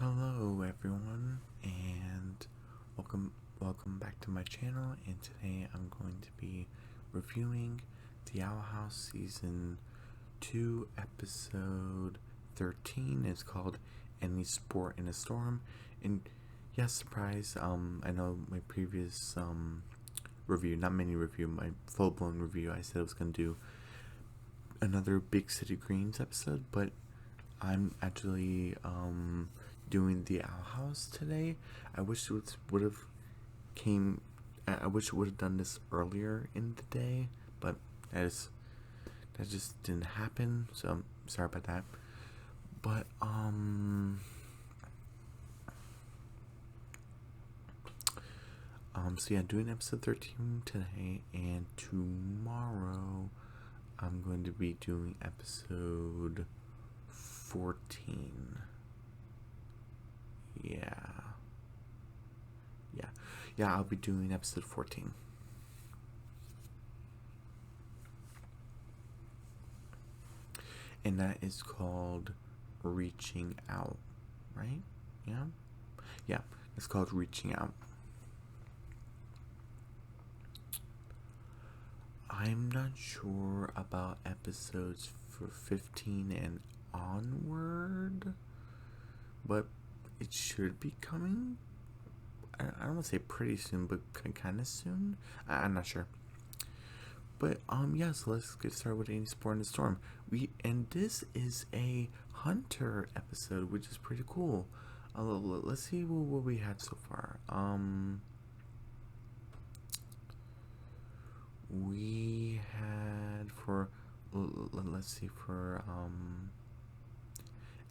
Hello everyone, and welcome back to my channel. And today I'm going to be reviewing the Owl House Season 2 Episode 13. It's called Any Sport in a Storm. And yes, surprise, I know my previous review, not mini review, my full-blown review, I said I was going to do another Big City Greens episode, but I'm actually doing the Owl House today. I wish it would have I wish it would have done this earlier in the day, but that just didn't happen. So I'm sorry about that. But so yeah, doing episode 13 today, and tomorrow I'm going to be doing episode 14. Yeah, I'll be doing episode 14. And that is called Reaching Out, right? Yeah, it's called Reaching Out. I'm not sure about episodes for 15 and onward, but it should be coming. I don't want to say pretty soon, but kind of soon. I'm not sure. But yeah, so let's get started with Any Sport in the Storm. And this is a Hunter episode, which is pretty cool. Let's see what we had so far. We had for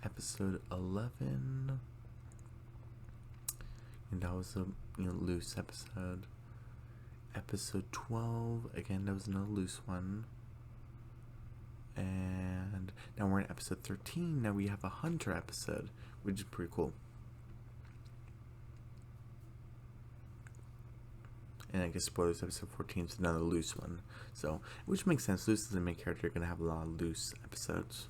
episode 11. And that was a loose episode. Episode 12, again, that was another loose one. And now we're in episode 13. Now we have a Hunter episode, which is pretty cool. And I guess spoilers, episode 14 is another loose one. So, which makes sense. Luce is the main character. You're going to have a lot of loose episodes.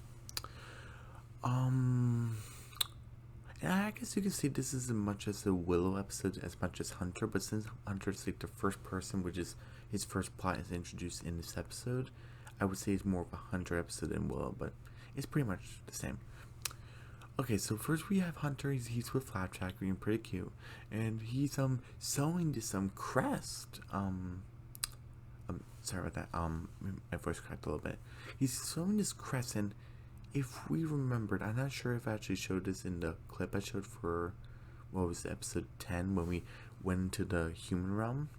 I guess you can see this is as much as a Willow episode as much as Hunter, but since Hunter's like the first person, which is his first plot is introduced in this episode, I would say it's more of a Hunter episode than Willow, but it's pretty much the same. Okay, so first we have Hunter. He's with Flapjack, being pretty cute, and he's sewing this crest. Sorry about that. My voice cracked a little bit. He's sewing this crest, and if we remembered, I'm not sure if I actually showed this in the clip I showed for, what was it, episode 10, when we went into the human realm.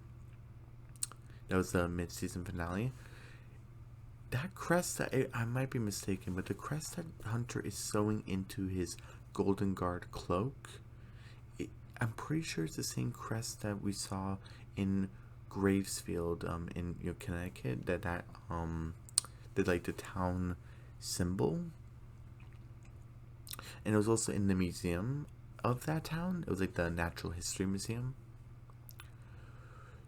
That was the mid-season finale. That crest, I might be mistaken, but the crest that Hunter is sewing into his Golden Guard cloak, I'm pretty sure it's the same crest that we saw in Gravesfield, in Connecticut, that like the town symbol. And it was also in the museum of that town. It was like the Natural History Museum.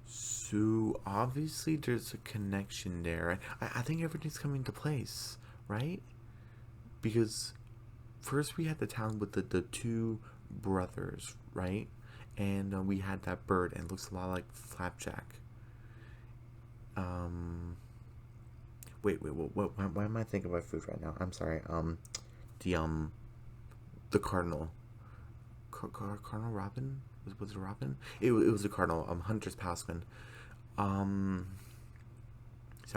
So obviously there's a connection there. I think everything's coming into place, right? Because first we had the town with the two brothers, right? And we had that bird, and it looks a lot like Flapjack. Wait, why am I thinking about food right now? I'm sorry. The cardinal. Cardinal Robin? Was it a robin? It was a cardinal. Hunter's Passman. Sorry,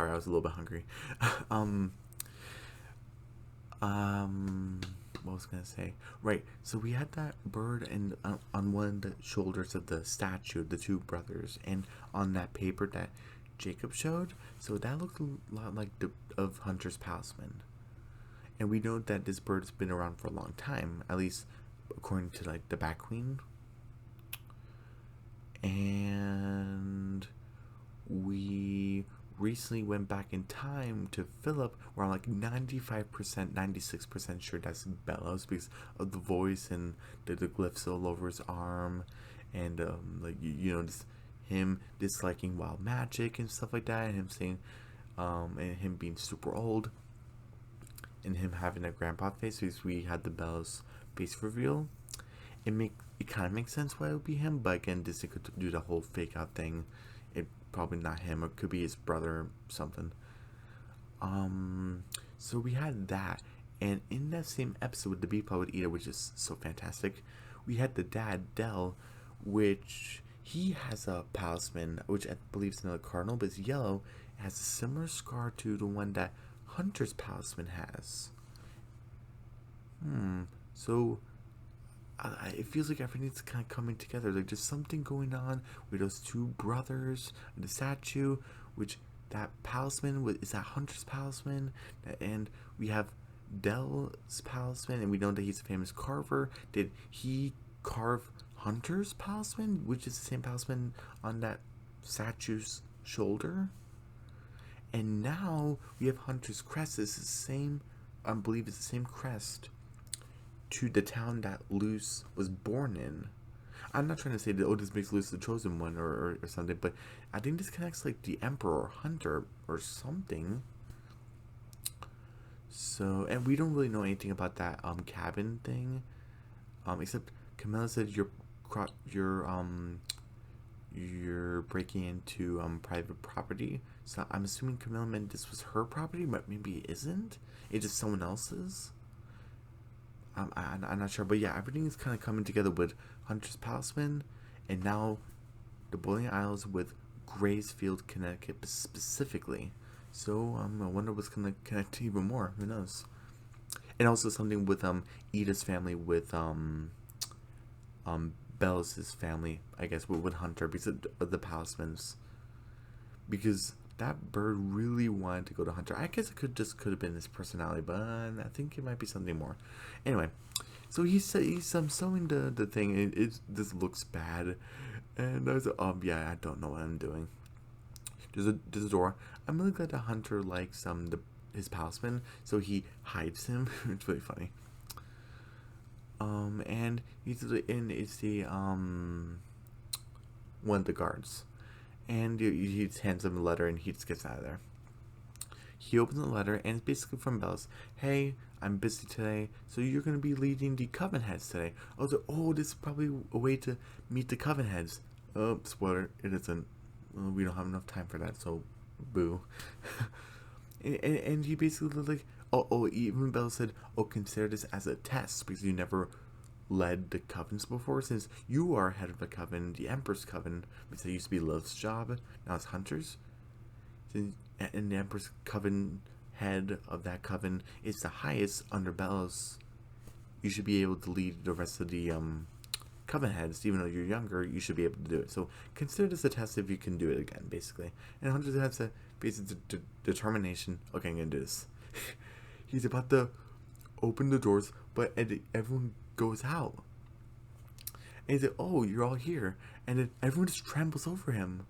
I was a little bit hungry. What was I gonna say? Right. So we had that bird, and on one of the shoulders of the statue, the two brothers, and on that paper that Jacob showed. So that looked a lot like of Hunter's Passman. And we know that this bird's been around for a long time, at least according to like the Bat Queen. And we recently went back in time to Philip, where I'm like 95%, 96% sure that's Bellows because of the voice and the glyphs all over his arm, and like just him disliking wild magic and stuff like that, and him saying, and him being super old. And him having a grandpa face, because we had the Bellows face reveal. it kind of makes sense why it would be him, but again, Disney could do the whole fake out thing. It probably not him, or it could be his brother or something. So we had that, and in that same episode with the Bee Plot with Ida, which is so fantastic, we had the dad Dell, which he has a talisman, which I believe is another cardinal, but it's yellow. It has a similar scar to the one that Hunter's talisman has. So it feels like everything's kind of coming together. Like there's something going on with those two brothers, the statue, which that talisman is that Hunter's talisman, and we have Dell's talisman, and we know that he's a famous carver. Did he carve Hunter's talisman, which is the same talisman on that statue's shoulder? And now we have Hunter's crest. It's the same, I believe it's the same crest to the town that Luz was born in. I'm not trying to say that this makes Luz the chosen one or something, but I think this connects like the Emperor or Hunter or something. So, and we don't really know anything about that cabin thing, except Camilla said you're breaking into private property. So I'm assuming Camilla meant this was her property, but maybe it isn't. It's just someone else's. I'm not sure, but yeah, everything is kind of coming together with Hunter's talisman, and now the Bowling Isles with Graysfield, Connecticut specifically. So I wonder what's gonna connect even more. Who knows? And also something with Ida's family with Bells' family, I guess, with Hunter because of the talismans. Because that bird really wanted to go to Hunter. I guess it could have been his personality, but I think it might be something more. Anyway, so he's sewing the thing, and this looks bad, and I was like, yeah, I don't know what I'm doing. There's a door. I'm really glad that Hunter likes his talisman, so he hides him. It's really funny. And it's the one of the guards. And he hands him a letter, and he just gets out of there. He opens the letter, and it's basically from Bells. Hey, I'm busy today, so you're going to be leading the Coven Heads today. I was like, oh, this is probably a way to meet the Coven Heads. Oh, spoiler, it isn't. We don't have enough time for that, so boo. and he basically like, even Bells said, consider this as a test, because you never led the covens before, since you are head of the coven, the Emperor's coven, because it used to be Love's job, now it's Hunter's. And the Emperor's coven, head of that coven, is the highest under Bells. You should be able to lead the rest of the coven heads, even though you're younger. You should be able to do it. So consider this a test if you can do it again, basically. And Hunter has a basic determination. Okay, I'm gonna do this. He's about to open the doors, but everyone goes out. And he's like, oh, you're all here. And then everyone just trambles over him.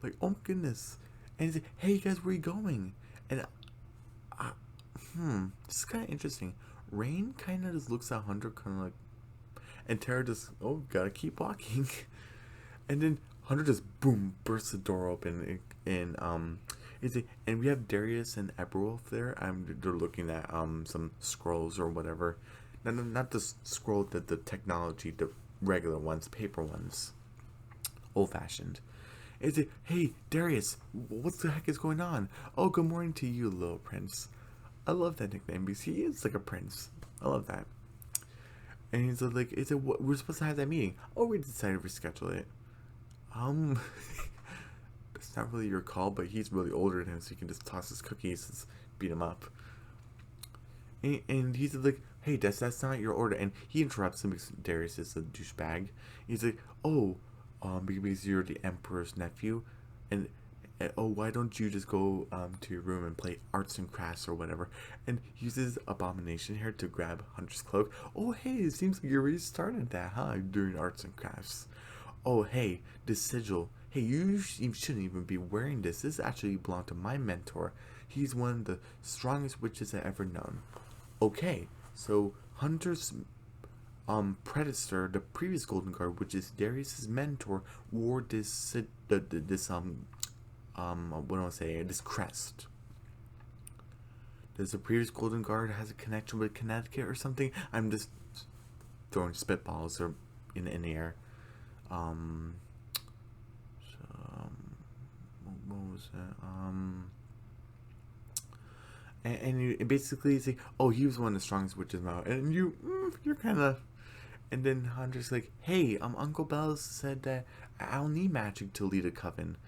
Like, oh my goodness. And he's like, hey, you guys, where are you going? And, this is kind of interesting. Rain kind of just looks at Hunter kind of like, and Tara just, gotta keep walking. And then Hunter just, boom, bursts the door open. And we have Darius and Eberwolf there. They're looking at some scrolls or whatever. Not the scroll, the technology, the regular ones, paper ones, old fashioned. Is it? Hey, Darius, what the heck is going on? Oh, good morning to you, little prince. I love that nickname because he is like a prince. I love that. And he's like, is it what we're supposed to have that meeting? Oh, we decided to reschedule it. It's not really your call, but he's really older than him, so you can just toss his cookies and beat him up. And he's like, hey, that's not your order. And he interrupts him because Darius is a douchebag. He's like, because you're the Emperor's nephew, and why don't you just go to your room and play arts and crafts or whatever? And he uses Abomination here to grab Hunter's cloak. Oh, hey, it seems like you already started that, huh? Doing arts and crafts. Oh, hey, this sigil. Hey, you shouldn't even be wearing this. This actually belonged to my mentor. He's one of the strongest witches I've ever known. Okay, so Hunter's predecessor, the previous Golden Guard, which is Darius's mentor, wore this this crest. Does the previous Golden Guard has a connection with Connecticut or something? I'm just throwing spitballs, or in the air. Um, so, what was it? And basically it's like, oh, he was one of the strongest witches now, and you're kind of. And then Hunter's like, hey, Uncle Bells said that I'll need magic to lead a coven.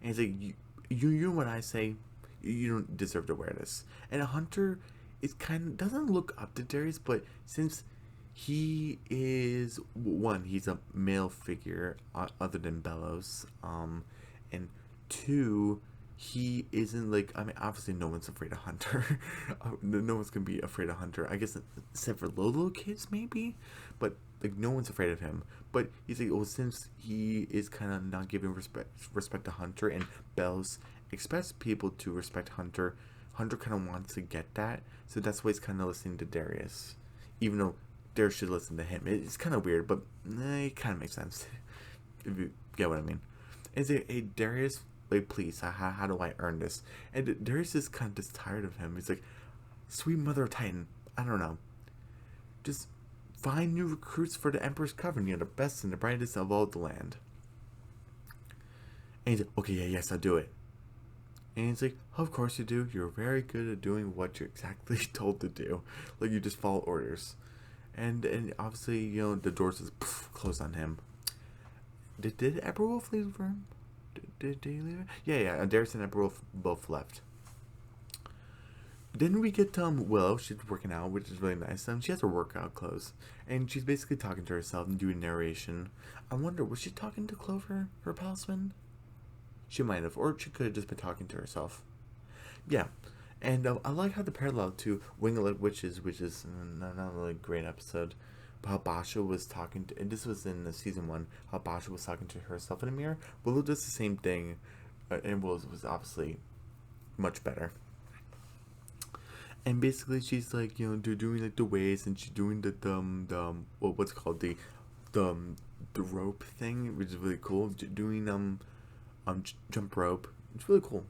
And he's like, you know what I say? You don't deserve to wear this. And Hunter is kind of doesn't look up to Darius, but since he is one, he's a male figure other than Bellows, and two, he isn't like, I mean, obviously no one's afraid of Hunter. No one's gonna be afraid of Hunter, I guess, except for little kids maybe, but like no one's afraid of him. But he's like, well, since he is kind of not giving respect to Hunter, and Bells expects people to respect Hunter, Hunter kind of wants to get that, so that's why he's kind of listening to Darius, even though Darius should listen to him. It's kind of weird, but it kind of makes sense if you get what I mean. And say, hey, Darius, like, please, how do I earn this? And Darius is kind of just tired of him. He's like, sweet mother of Titan, I don't know, just find new recruits for the Emperor's Coven. You're the best and the brightest of all the land. And he's like, okay, yeah, yes, I'll do it. And he's like, of course you do. You're very good at doing what you're exactly told to do. Like, you just follow orders. And obviously, you know, the doors just close on him. Did Eberwolf leave the room? Did he leave it? Yeah, Darius and Eberwolf both left. Then we get Willow. She's working out, which is really nice. She has her workout clothes, and she's basically talking to herself and doing narration. I wonder, was she talking to Clover, her palisman? She might have, or she could have just been talking to herself. Yeah, and I like how the parallel to Winglet Witches, which is not a really great episode, but how Basha was talking to, and this was in the season 1, how Basha was talking to herself in a mirror. Willow does the same thing, and was obviously much better. And basically, she's like, you know, doing like the waves, and she's doing the what's called the rope thing, which is really cool. Doing jump rope. It's really cool.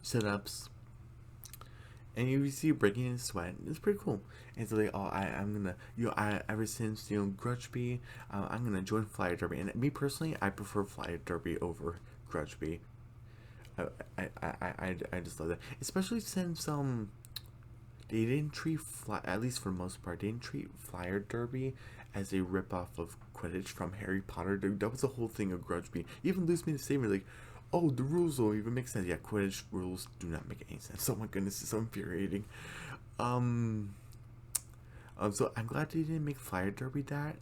Sit-ups. And you see her breaking in sweat. It's pretty cool. And so like, oh, I'm gonna, you know, ever since, you know, Grudgeby, I'm gonna join Flyer Derby. And me personally, I prefer Flyer Derby over Grudgeby. I just love that, especially since they didn't treat at least for the most part, they didn't treat Flyer Derby as a ripoff of Quidditch from Harry Potter. That was the whole thing of Grudgeby. Even Luce made a statement like, oh, the rules don't even make sense. Yeah, Quidditch rules do not make any sense. Oh my goodness, it's so infuriating. So I'm glad they didn't make Flyer Derby that.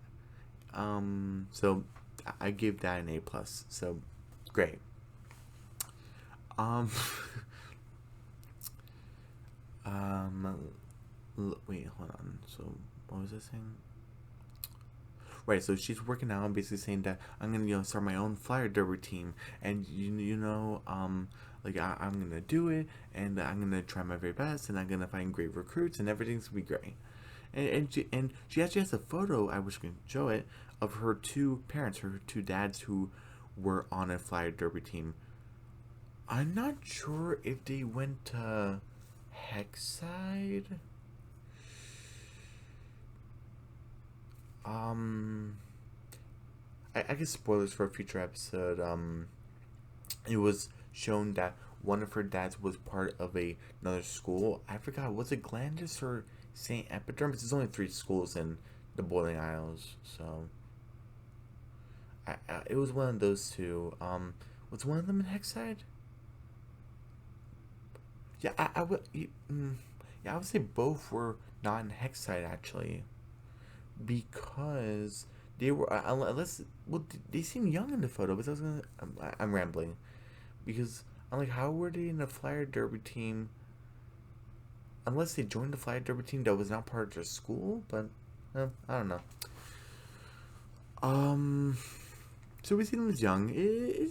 So I gave that an A+. So great. Wait, hold on. So what was I saying? Right, so she's working out and basically saying that I'm gonna, you know, start my own Flyer Derby team, and you know, like I'm gonna do it, and I'm gonna try my very best, and I'm gonna find great recruits, and everything's gonna be great. And she actually has a photo, I wish I could show it, of her two parents, her two dads who were on a Flyer Derby team. I'm not sure if they went to Hexside. I guess spoilers for a future episode. It was shown that one of her dads was part of another school. I forgot, was it Glandis or St. Epidermis? There's only 3 schools in the Boiling Isles, so it was one of those two. Was one of them in Hexside? Yeah, I would. Yeah, I would say both were not in Hexside actually, because they were unless, well, they seem young in the photo, but I was gonna, I'm rambling, because I'm like, how were they in a Flyer Derby team unless they joined the Flyer Derby team that was not part of their school? But I don't know. So we see them as young.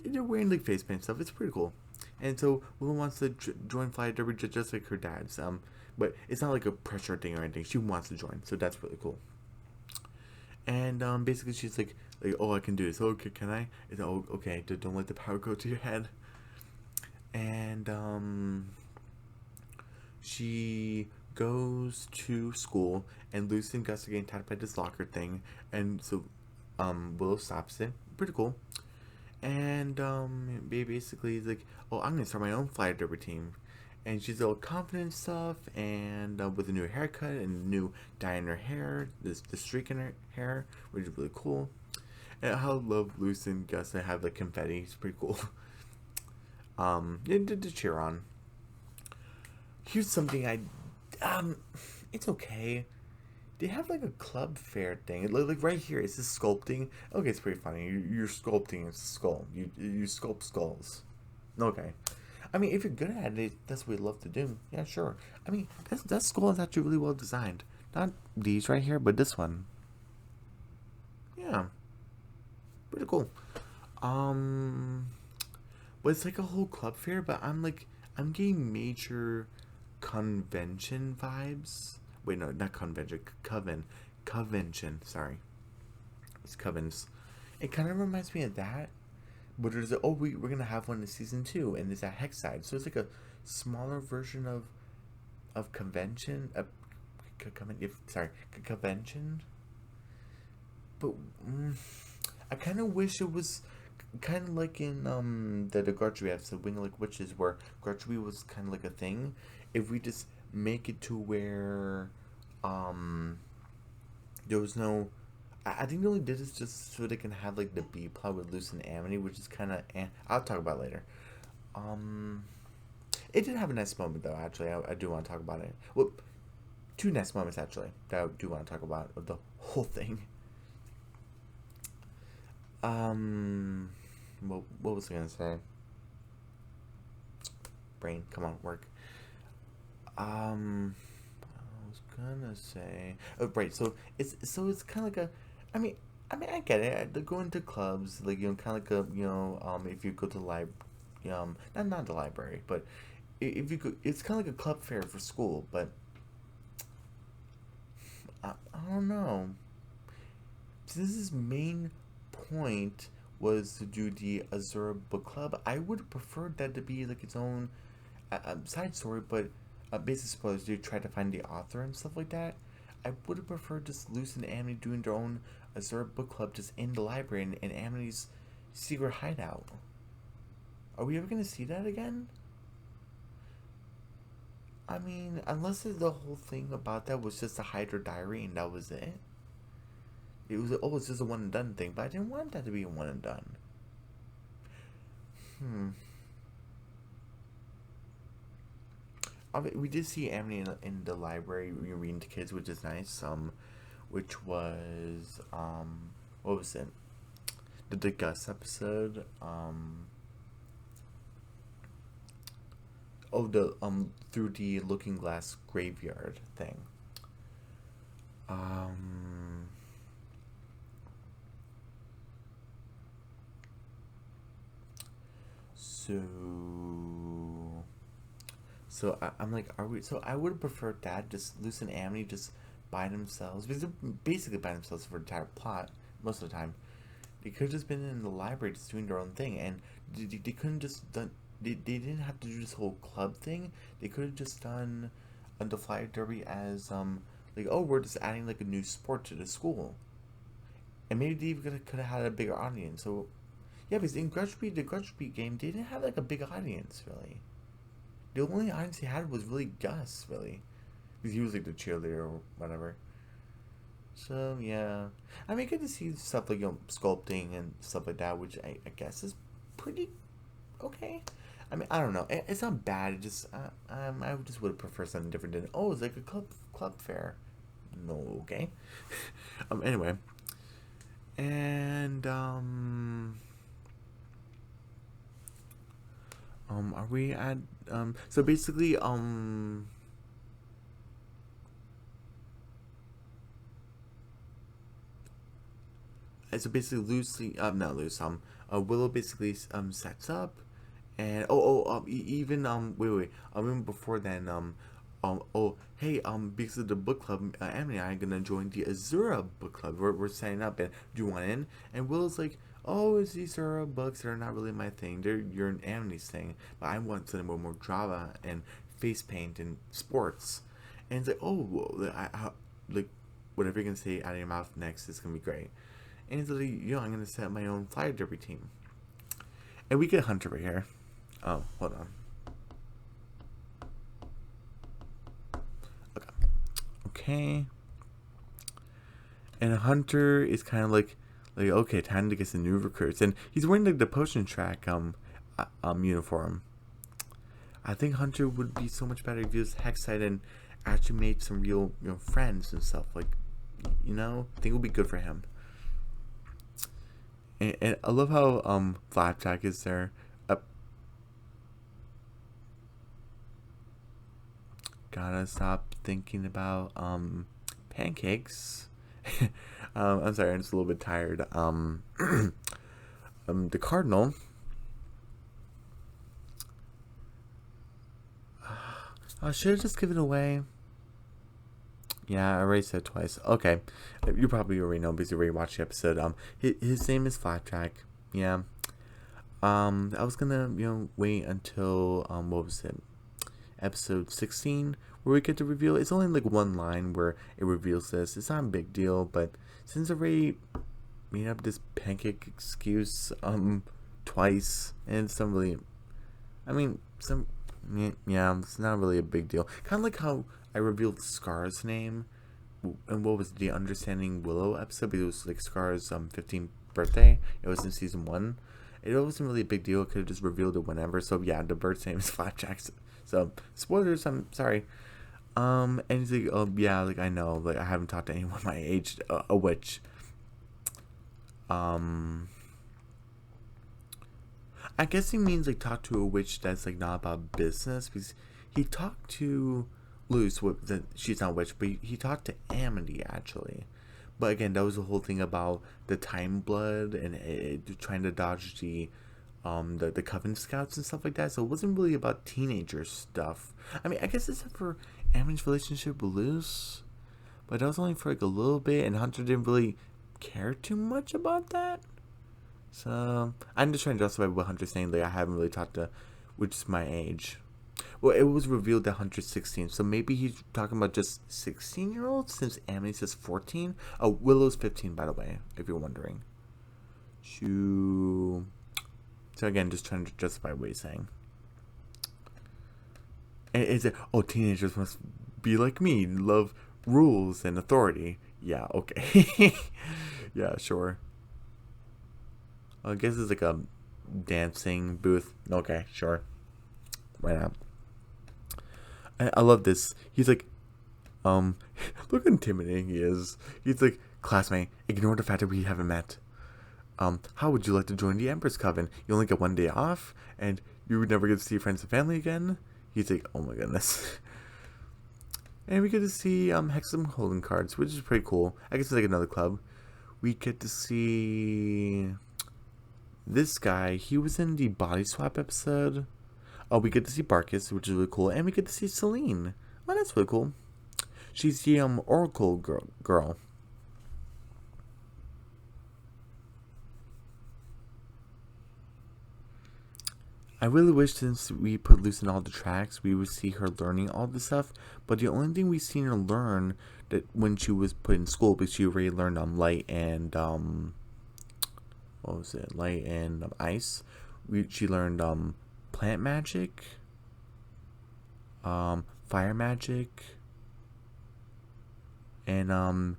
They're wearing like face paint stuff. It's pretty cool. And so Willow wants to join Flyer Derby just like her dad's. But it's not like a pressure thing or anything. She wants to join, so that's really cool. And basically she's like, oh, I can do this. Okay, can I? It's, oh, okay. Don't let the power go to your head. And she goes to school, and Lucy and Gus are getting tied by this locker thing, and so Willow stops it. Pretty cool. And basically is like, oh, I'm gonna start my own flyer derby team. And she's all confident and stuff, and with a new haircut and new dye in her hair, the streak in her hair, which is really cool. And I love Luz and Gus that have like confetti. It's pretty cool. Yeah, to cheer on. Here's something it's okay. They have like a club fair thing. Like right here, it's just sculpting. Okay, it's pretty funny. You're sculpting a skull. You sculpt skulls. Okay. I mean, if you're good at it, that's what we love to do. Yeah, sure. I mean, that skull is actually really well designed. Not these right here, but this one. Yeah, pretty cool. Um, but it's like a whole club fair. But I'm getting major convention vibes. Wait, no, not convention. Convention. Sorry, it's covens. It kind of reminds me of that. But there's we're gonna have one in season 2, and it's at Hex side, so it's like a smaller version of convention. Convention. But I kind of wish it was kind of like in the Garchby episode, Wing Like Witches, where Garchby was kind of like a thing. If we just make it to where there was no. I think they only did this just so they can have like the B plot with Luz and Amity, which is kind of. I'll talk about it later. It did have a nice moment though. Actually, I do want to talk about it. Well, 2 nice moments actually that I do want to talk about of the whole thing. What was I gonna say? Brain, come on, work. I was gonna say. Oh, right. So it's kind of like a. I get it. They go into clubs, like kind of like a if you go to the not the library, but if you go, it's kind of like a club fair for school. But I don't know. Since his main point was to do the Azura book club, I would have preferred that to be like its own side story, but basically supposed to try to find the author and stuff like that. I would have preferred just Luz and Amity doing their own Azura book club just in the library in Amity's secret hideout. Are we ever going to see that again? I mean, unless the whole thing about that was just a Hydra diary and that was it. It's just a one and done thing, but I didn't want that to be a one and done. We did see Amity in the library reading to kids, which is nice. Which was what was it? The Gus episode. Through the Looking Glass graveyard thing. So I'm like, are we? So I would have preferred that, just Luz and Amity just by themselves, because they're basically by themselves for the entire plot most of the time. They could have just been in the library just doing their own thing, and they couldn't just done. They didn't have to do this whole club thing. They could have just done the flyer derby as like, oh, we're just adding like a new sport to the school, and maybe they even could have had a bigger audience. So yeah, because in the Grudge game, they didn't have like a big audience really. The only audience he had was really Gus, really, because he was like the cheerleader or whatever. So yeah, I mean, good to see stuff like sculpting and stuff like that, which I guess is pretty okay. I mean, I don't know. It's not bad. It just I just would have preferred something different than it's like a club fair. No, okay. Anyway, and are we at so basically so basically loosely not loose Willow basically sets up, and even wait even before then hey because of the book club, Emily and I are gonna join the Azura book club. We're signing up, and do you want in? And Willow's like, oh, it's these Azura books that are not really my thing. You're an Amity's thing, but I want something with more drama and face paint and sports. And it's like, oh, like whatever you're gonna say out of your mouth next is gonna be great. And he's like, I'm gonna set my own fly derby team. And we get Hunter right here. Oh, hold on. Okay. And Hunter is kind of like okay, time to get some new recruits, and he's wearing like the potion track uniform. I think Hunter would be so much better if he was Hexite and actually made some real friends and stuff. Like, I think it would be good for him. And I love how Flapjack is there. Gotta stop thinking about pancakes. I'm sorry, I'm just a little bit tired. The Cardinal. I should have just given it away. Yeah, I already said twice. Okay, you probably already know because you already watched the episode. His name is Flapjack. Yeah. I was gonna wait until what was it? Episode 16 where we get to reveal. It's only like one line where it reveals this. It's not a big deal, but since I already made up this pancake excuse twice, and it's not really, it's not really a big deal. Kind of like how I revealed Scar's name and what was the Understanding Willow episode, because it was like Scar's 15th birthday. It was in season 1. It wasn't really a big deal. I could have just revealed it whenever. So yeah, the bird's name is Flapjack. So spoilers, I'm sorry. And he's like, oh yeah, like I know, like I haven't talked to anyone my age, a witch. I guess he means like talk to a witch that's like not about business, because he talked to Luz, she's not a witch, but he talked to Amity actually. But again, that was the whole thing about the time blood and trying to dodge the Coven Scouts and stuff like that. So it wasn't really about teenager stuff. I mean, I guess except for Amity's relationship with Luz, but that was only for like a little bit, and Hunter didn't really care too much about that. So I'm just trying to justify what Hunter's saying. Like I haven't really talked to, which is my age. Well, it was revealed that Hunter's 16, so maybe he's talking about just 16-year-olds since Amity says 14. Oh, Willow's 15, by the way, if you're wondering. So again, just trying to justify what he's saying. And is it, oh, teenagers must be like me, love rules and authority. Yeah, okay. Yeah, sure. I guess it's like a dancing booth. Okay, sure. Why not? I love this. He's like, look how intimidating he is. He's like, classmate, ignore the fact that we haven't met. How would you like to join the Empress Coven? You only get one day off, and you would never get to see your friends and family again. He's like, oh my goodness. And we get to see Hexam holding cards, which is pretty cool. I guess it's like another club. We get to see this guy. He was in the body swap episode. Oh, we get to see Barkus, which is really cool, and we get to see Celine. Oh, that's really cool. She's the Oracle girl. I really wish since we put Luz in all the tracks, we would see her learning all this stuff. But the only thing we've seen her learn that when she was put in school, because she already learned light and what was it? Light and ice. She learned plant magic, fire magic, and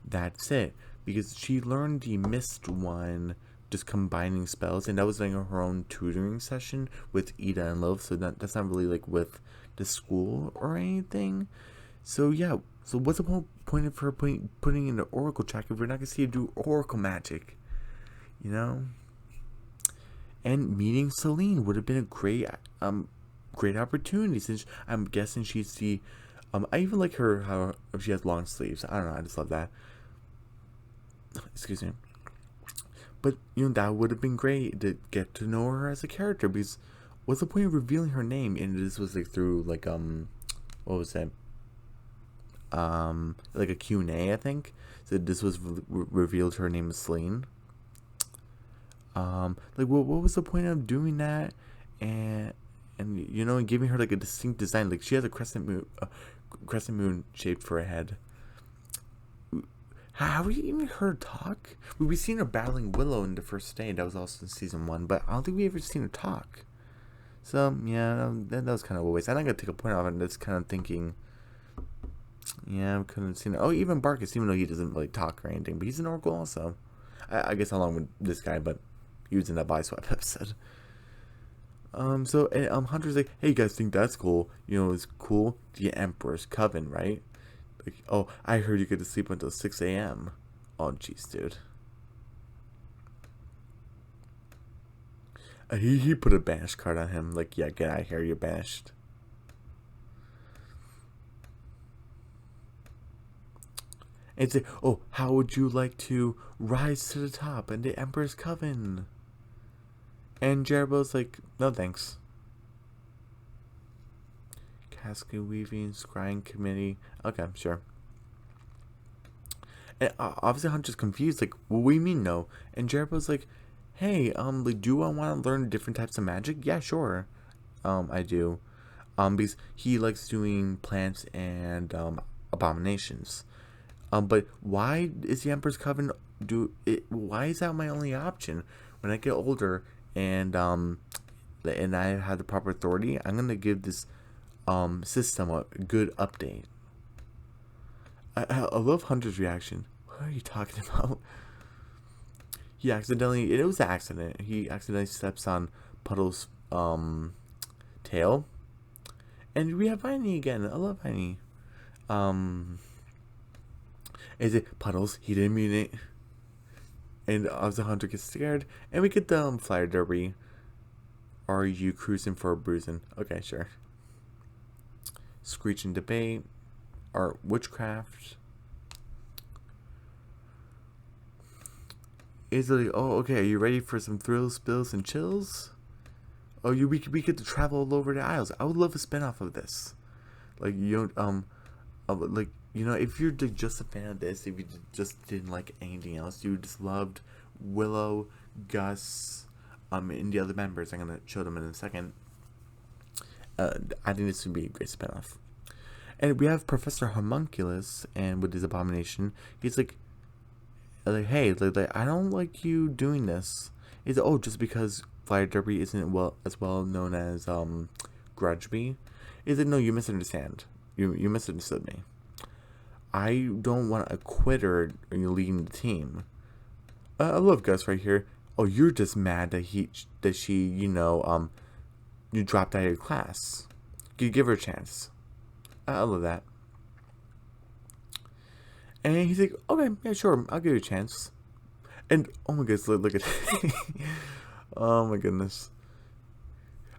that's it. Because she learned the mist one, just combining spells, and that was like her own tutoring session with Ida and Love. So that's not really like with the school or anything. So yeah. So what's the point of her putting in the Oracle track if we're not gonna see her do Oracle magic? And meeting Celine would have been a great opportunity, since I'm guessing she's the I even like her how she has long sleeves. I don't know, I just love that. Excuse me. But that would have been great to get to know her as a character, because what's the point of revealing her name? And this was like through like what was that? Like a Q&A, I think. So this was revealed her name is Celine. Like what was the point of doing that, and giving her like a distinct design? Like she has a crescent moon shaped for a head. Have we even heard her talk? We've seen her battling Willow in the first day. That was also in season 1, but I don't think we ever seen her talk. So yeah, that was kind of a waste. I'm not gonna take a point off it. Just kind of thinking. Yeah, I couldn't have seen it. Oh, even Barkus, even though he doesn't really talk or anything, but he's an Oracle also. I guess along with this guy, but he was in that Biswap episode. So Hunter's like, hey, you guys think that's cool? You know, it's cool. The Emperor's Coven, right? Like, oh, I heard you get to sleep until 6 a.m. Oh, jeez, dude. He put a banish card on him. Like, yeah, get out of here. You're banished. And say, oh, how would you like to rise to the top in the Emperor's Coven? And Jeroboam's like, no thanks. Cascade weaving, scrying committee. Okay, sure. And obviously Hunter's confused, like, what do you mean no? And Jeroboam's like, hey, like, do I want to learn different types of magic? Yeah, sure. I do. Because he likes doing plants and abominations. But why is the Emperor's Coven why is that my only option? When I get older and I have the proper authority, I'm gonna give this system a good update. I love Hunter's reaction. What are you talking about? He accidentally, it was an accident. He accidentally steps on Puddle's tail. And we have Viney again. I love Viney. Is it Puddles? He didn't mean it. And obviously Hunter gets scared. And we get the flyer derby. Are you cruising for a bruising? Okay, sure. Screeching debate. Art witchcraft. Is it like, oh, okay, are you ready for some thrills, spills, and chills? Oh, we get to travel all over the Isles. I would love a spin-off of this. Like, you don't, like, you know, if you're just a fan of this, if you just didn't like anything else, you just loved Willow, Gus, and the other members, I'm gonna show them in a second. I think this would be a great spinoff. And we have Professor Homunculus, and with his abomination, he's like, hey, like, I don't like you doing this. He's like, oh, just because Flyer Derby isn't as well known as Grudgeby. He's like, no, you misunderstand. You misunderstood me. I don't want a quitter leading the team. I love Gus right here. Oh, you're just mad that she, you know, you dropped out of your class. You give her a chance. I love that. And he's like, okay, yeah, sure, I'll give you a chance. And oh my goodness, look at oh my goodness.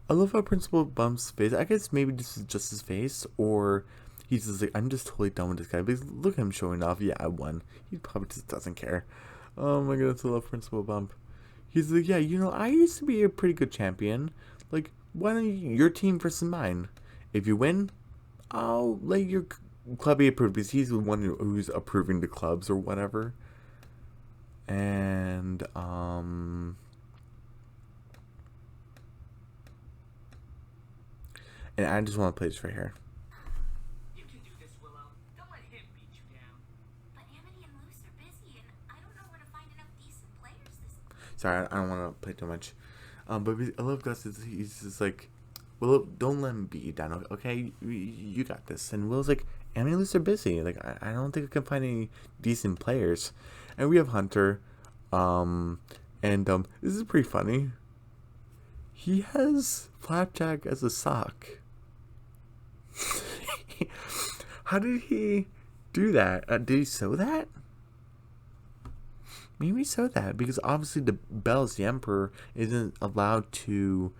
I love how Principal Bump's face. I guess maybe this is just his face, or he's just like, I'm just totally done with this guy. Because look at him showing off. Yeah, I won. He probably just doesn't care. Oh my goodness, I love Principal Bump. He's like, yeah, you know, I used to be a pretty good champion. Like, why don't your team versus mine? If you win, I'll let your club be approved, because he's the one who's approving the clubs or whatever. And I just want to play this right here. You can do this, Willow. Don't let him beat you down. But Amity and Luz are busy, and I don't know where to find enough decent players this. Sorry, I don't want to play too much. But I love Gus. He's just like, Willow, don't let him beat you down. Okay, you got this. And Willow's like, Amity and Luz are busy. Like, I don't think I can find any decent players. And we have Hunter. This is pretty funny. He has Flapjack as a sock. How did he do that? Did he sew that? Maybe he sewed that, because obviously the Bells, the Emperor, isn't allowed to,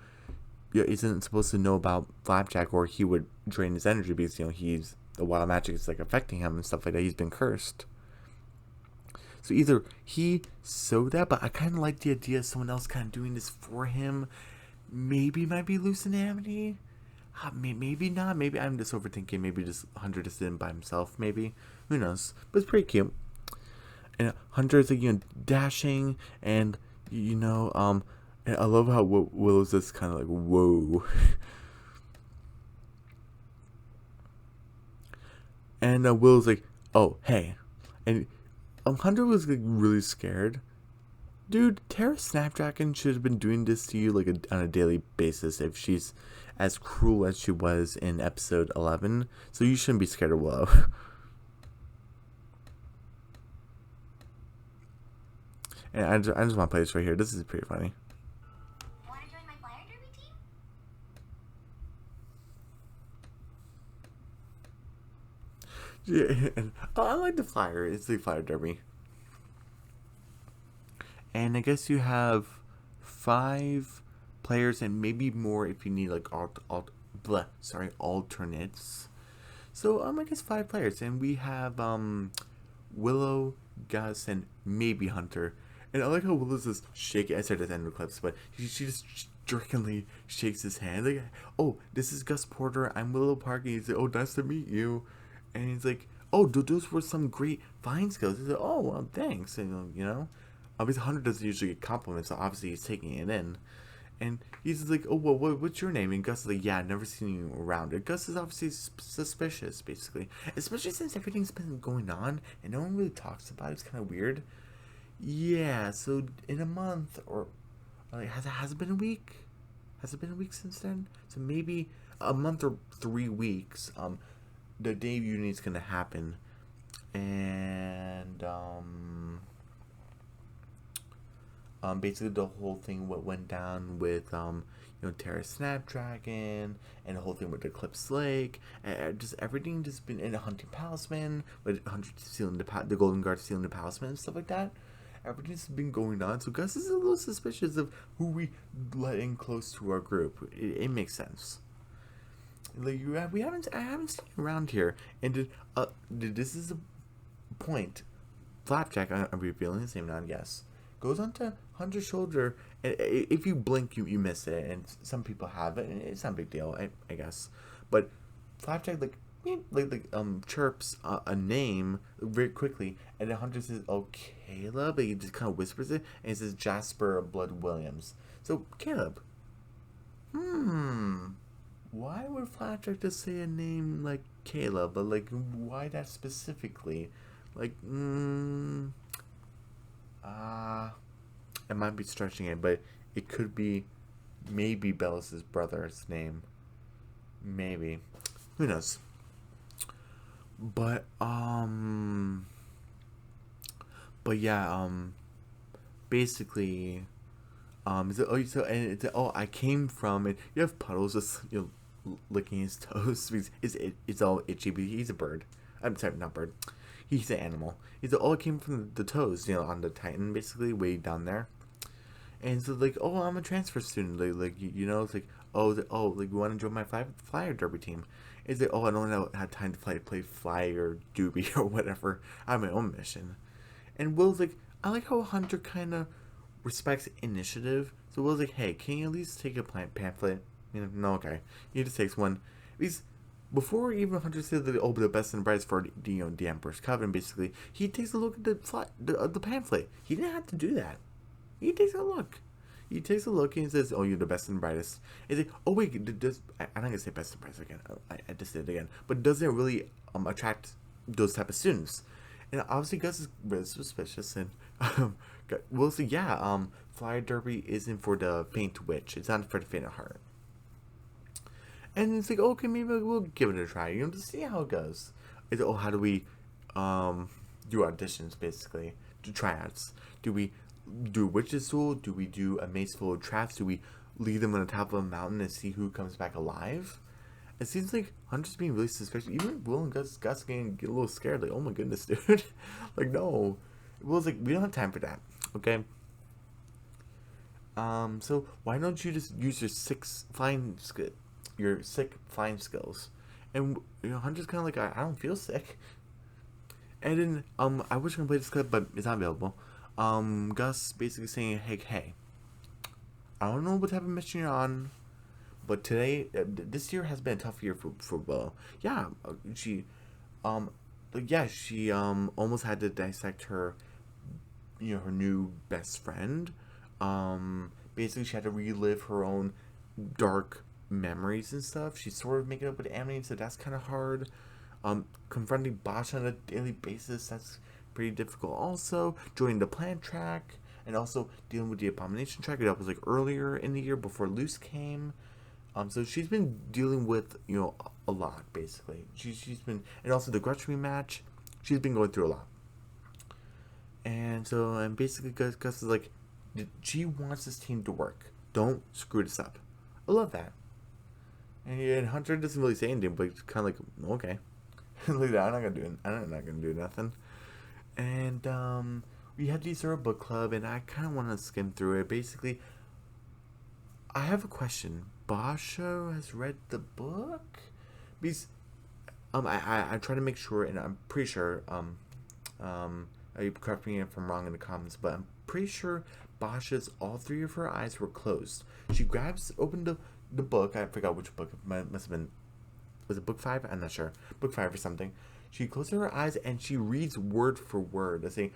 isn't supposed to know about Flapjack, or he would drain his energy, because, you know, he's, the wild magic is like affecting him and stuff like that. He's been cursed. So either he sewed that, but I kind of like the idea of someone else kind of doing this for him. Maybe it might be Luz and Amity. Maybe not. Maybe I'm just overthinking. Maybe just Hunter just did it by himself. Maybe. Who knows? But it's pretty cute. And Hunter's like, you know, dashing, and you know, and I love how Willow's just kind of like, whoa. And Willow's like, oh, hey. And Hunter was like really scared. Dude, Tara Snapdragon should have been doing this to you like on a daily basis if she's as cruel as she was in episode 11. So you shouldn't be scared of Willow. And I just want to play this right here. This is pretty funny. Want to join my flyer derby team? Yeah, oh, I like the flyer. It's the flyer derby. And I guess you have 5 players and maybe more if you need like alternates. So I guess 5 players, and we have Willow, Gus, and maybe Hunter. And I like how Willow's just shaking. I said at the end of the clips, but she just jerkingly shakes his hand. Like, oh, this is Gus Porter. I'm Willow Park. And he's like, oh, nice to meet you. And he's like, oh, those were some great fine skills. He's like, oh, well, thanks. And, obviously Hunter doesn't usually get compliments, so obviously he's taking it in. And he's like, oh, well, what's your name? And Gus is like, yeah, I've never seen you around. And Gus is obviously suspicious, basically. Especially since everything's been going on and no one really talks about it. It's kind of weird. Yeah, so in a month, or like, has it been a week? Has it been a week since then? So maybe a month or 3 weeks. The debuting gonna happen, and basically the whole thing what went down with Terra Snapdragon, and the whole thing with Eclipse Lake, and just everything just been in a Hunting Palisman, with Hunter stealing the Golden Guard stealing the Palisman and stuff like that. Everything's been going on, so Gus is a little suspicious of who we let in close to our group. It makes sense. Like I haven't seen you around here, and this is a point. Flapjack, I'm revealing his name now. Yes, goes onto Hunter's shoulder, and if you blink, you miss it, and some people have it, and it's not a big deal, I guess. But Flapjack chirps a name very quickly, and then Hunter says, "Oh, Caleb," but he just kind of whispers it, and he says Jasper Blood Williams. So Caleb, why would Flapjack just say a name like Caleb? But like, why that specifically? Like, I might be stretching it, but it could be maybe Bellus's brother's name. Maybe. Who knows? But yeah, basically, I came from it. You have Puddles just licking his toes. It's all itchy, but he's a bird. I'm sorry, not bird. He's an animal. He's like, oh, it came from the toes, on the Titan, basically, way down there. And so like, oh, I'm a transfer student. It's like, like, you want to join my flyer derby team? It's like, oh, I don't have time to play flyer doobie or whatever. I have my own mission. And Will's like, I like how Hunter kind of respects initiative. So Will's like, hey, can you at least take a pamphlet? No, okay. He just takes one. Because before even Hunter said that, oh, but the best and brightest for the Emperor's Covenant, basically, he takes a look at the pamphlet. He didn't have to do that. He takes a look. He takes a look and he says, oh, you're the best and brightest. He's like, oh, wait, I'm not going to say best and brightest again. I just did it again. But doesn't it really attract those type of students? And obviously Gus is really suspicious, and we'll see. Yeah, Flyer Derby isn't for the faint witch. It's not for the faint of heart. And it's like, okay, maybe we'll give it a try, to see how it goes. It's, oh, how do we do auditions, basically, do tryouts? Do we do a witch's duel? Do we do a maze full of traps? Do we lead them on the top of a mountain and see who comes back alive? It seems like Hunter's being really suspicious. Even Will and Gus get a little scared. Like, oh my goodness, dude. Like, no. Will's like, we don't have time for that. Okay? So why don't you just use your sick flying skills? And Hunter's kind of like, I don't feel sick. And then I wish I could play this clip, but it's not available. Gus basically saying, hey, I don't know what type of mission you're on, but today, this year has been a tough year for Willow. Yeah, she almost had to dissect her, her new best friend. Basically, she had to relive her own dark memories and stuff. She's sort of making up with Amity, so that's kind of hard. Confronting Bosch on a daily basis, that's pretty difficult also. Joining the plant track, and also dealing with the abomination track. That was like earlier in the year before Luce came. So she's been dealing with, a lot, basically. She's been, and also the grudge rematch, she's been going through a lot. And basically Gus is like, she wants this team to work. Don't screw this up. I love that. And Hunter doesn't really say anything, but it's kind of like, okay. Look at that, I'm not gonna do nothing. And we had the Zora book club, and I kind of want to skim through it. Basically, I have a question. Basho has read the book? Because I try to make sure, and I'm pretty sure, you correct me if I'm wrong in the comments, but I'm pretty sure Basha's, all three of her eyes were closed. She opened the book, I forgot which book, it must have been, was it book 5? I'm not sure. Book 5 or something. She closes her eyes and she reads word for word, saying,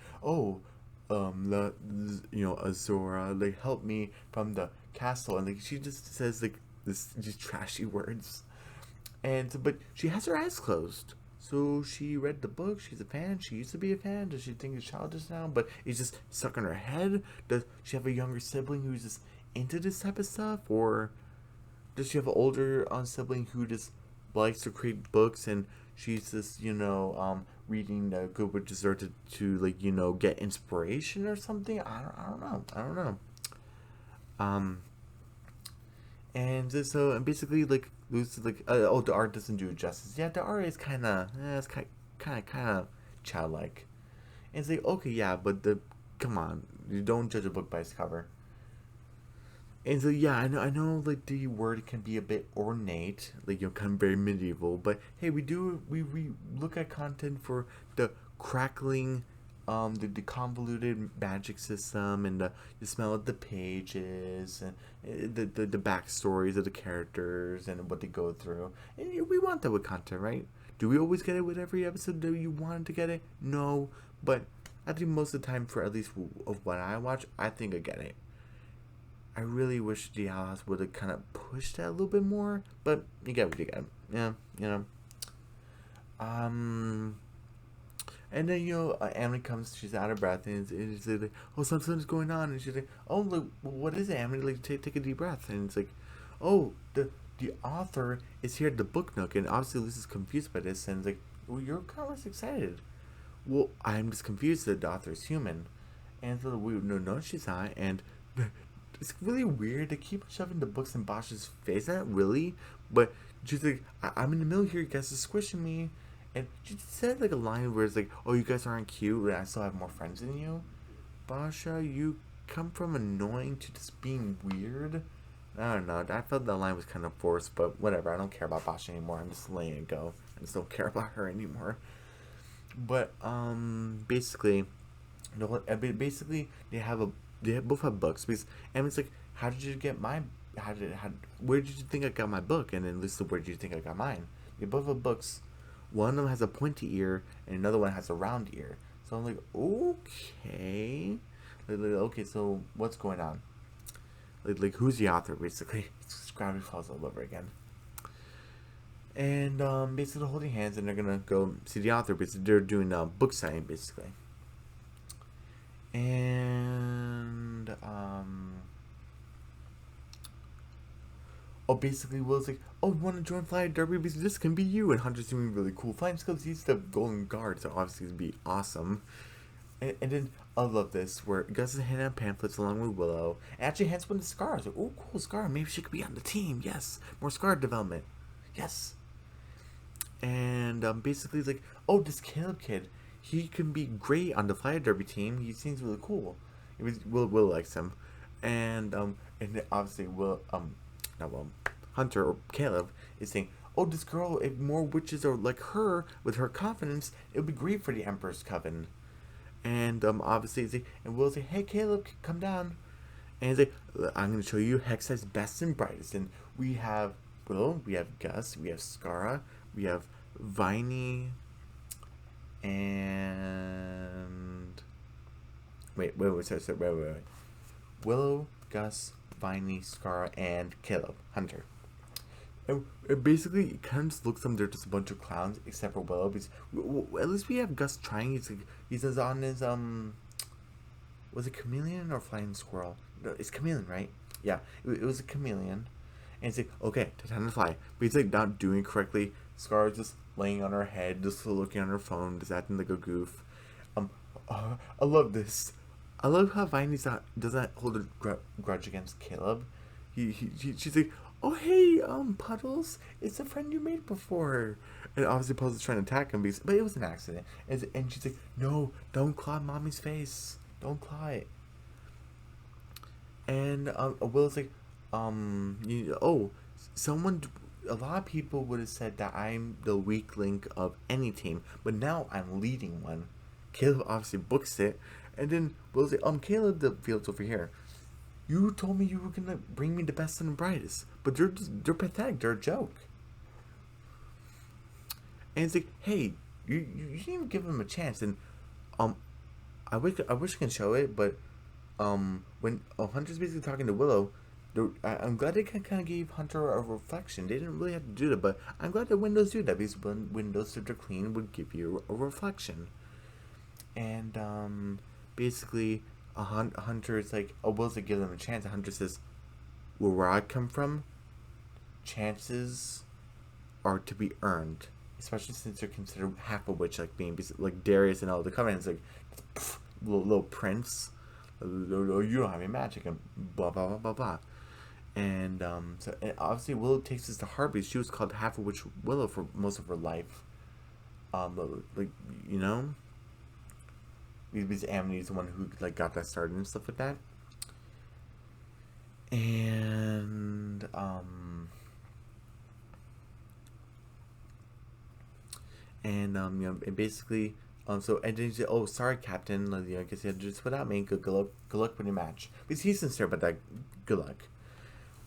Azora, like, help me from the castle, and like she just says like these trashy words, but she has her eyes closed. So she read the book. She's a fan. She used to be a fan. Does she think it's childish now? But it's just stuck in her head. Does she have a younger sibling who's just into this type of stuff, or does she have an older sibling who just likes to create books and she's just reading Good Witch Dessert to get inspiration or something? I don't know. And basically, like, Lucy, like, the art doesn't do it justice. Yeah, the art is kind of childlike. And it's like, okay, yeah, but come on, you don't judge a book by its cover. And so, yeah, I know, like, the word can be a bit ornate, like, kind of very medieval, but hey, we look at content for the crackling, the convoluted magic system, and the smell of the pages, and the backstories of the characters and what they go through. And we want that with content, right? Do we always get it with every episode? Do you want to get it? No, but I think most of the time, for at least of what I watch, I think I get it. I really wish the Owl House would have kind of pushed that a little bit more, but you get what you get. Yeah. And then, Amity comes, she's out of breath, and it's like, oh, something's going on, and she's like, oh, look, what is it, Amity? Like, take a deep breath, and it's like, oh, the author is here at the book nook, and obviously Liz is confused by this, and it's like, well, you're kind of less excited. Well, I'm just confused that the author is human, and so no, she's not, and it's really weird to keep shoving the books in Bosch's face. Not really, but she's like, I'm in the middle here, you guys are squishing me. And she said like a line where it's like, oh, you guys aren't cute, and I still have more friends than you. Basha, you come from annoying to just being weird. I don't know. I felt that line was kind of forced, but whatever. I don't care about Basha anymore. I'm just letting it go. I just don't care about her anymore. But basically, they both have books, because Emily's like, how did you get my? Where did you think I got my book? And then Lisa, where did you think I got mine? They both have books. One of them has a pointy ear, and another one has a round ear. So I'm like, okay. Okay, so what's going on? Like who's the author, basically? It's Gravity Falls all over again. And basically they're holding hands, and they're going to go see the author, because they're doing a book signing, basically. And, basically Will's like, oh, you want to join Flying Derby? Because this can be you. And Hunter's doing really cool flying skills. He's the Golden Guard, so obviously it'd be awesome. And then I love this, where Gus is handing out pamphlets along with Willow. And actually hands one to Scar. Like, oh, cool, Scar. Maybe she could be on the team. Yes. More Scar development. Yes. And basically it's like, oh, this Caleb kid, he can be great on the Flying Derby team. He seems really cool. Will likes him. And obviously Hunter or Caleb is saying, oh, this girl, if more witches are like her with her confidence, it would be great for the Emperor's Coven. And obviously, and Will's like, hey, Caleb, come down. And he's like, I'm going to show you Hexa's best and brightest. And we have Willow, we have Gus, we have Skara, we have Viney, and wait. Willow, Gus, Viney, Skara, and Caleb, Hunter. And it basically, it kind of just looks like they're just a bunch of clowns, except for Willow. Because at least we have Gus trying. He says on his was it chameleon or flying squirrel? No, it's chameleon, right? Yeah, it was a chameleon. And it's like, okay, time to fly. But he's like not doing it correctly. Scar's just laying on her head, just looking on her phone, just acting like a goof. Um, I love this. I love how Viney's not doesn't hold a grudge against Caleb. She's like, oh hey, Puddles, it's a friend you made before. And obviously Puddles is trying to attack him, but it was an accident. And she's like, no, don't claw Mommy's face. Don't claw it. And Will's like, someone, a lot of people would have said that I'm the weak link of any team, but now I'm leading one. Caleb obviously books it, and then Will's like, Caleb, the field's over here. You told me you were gonna bring me the best and the brightest, but they're pathetic. They're a joke. And it's like, hey, you didn't even give them a chance. And I wish I can show it, but when Hunter's basically talking to Willow, I'm glad they kind of gave Hunter a reflection. They didn't really have to do that, but I'm glad that Windows do that, because when Windows that are clean would give you a reflection. And basically, Hunter is like, Will's like, give them a chance. And Hunter says, well, where I come from, chances are to be earned, especially since they're considered half of which, like being like Darius and all the Covenants, like little prince. Oh, you don't have any magic, and blah blah blah blah blah. And and obviously Willow takes this to heart, because she was called half of which Willow for most of her life. Like, you know, because Amity's the one who like got that started and stuff like that. And you know, and basically, so and then he said, "Oh, sorry, Captain. Like, I guess you had to just without me. Good luck with your match." Because he's sincere about that. Good luck.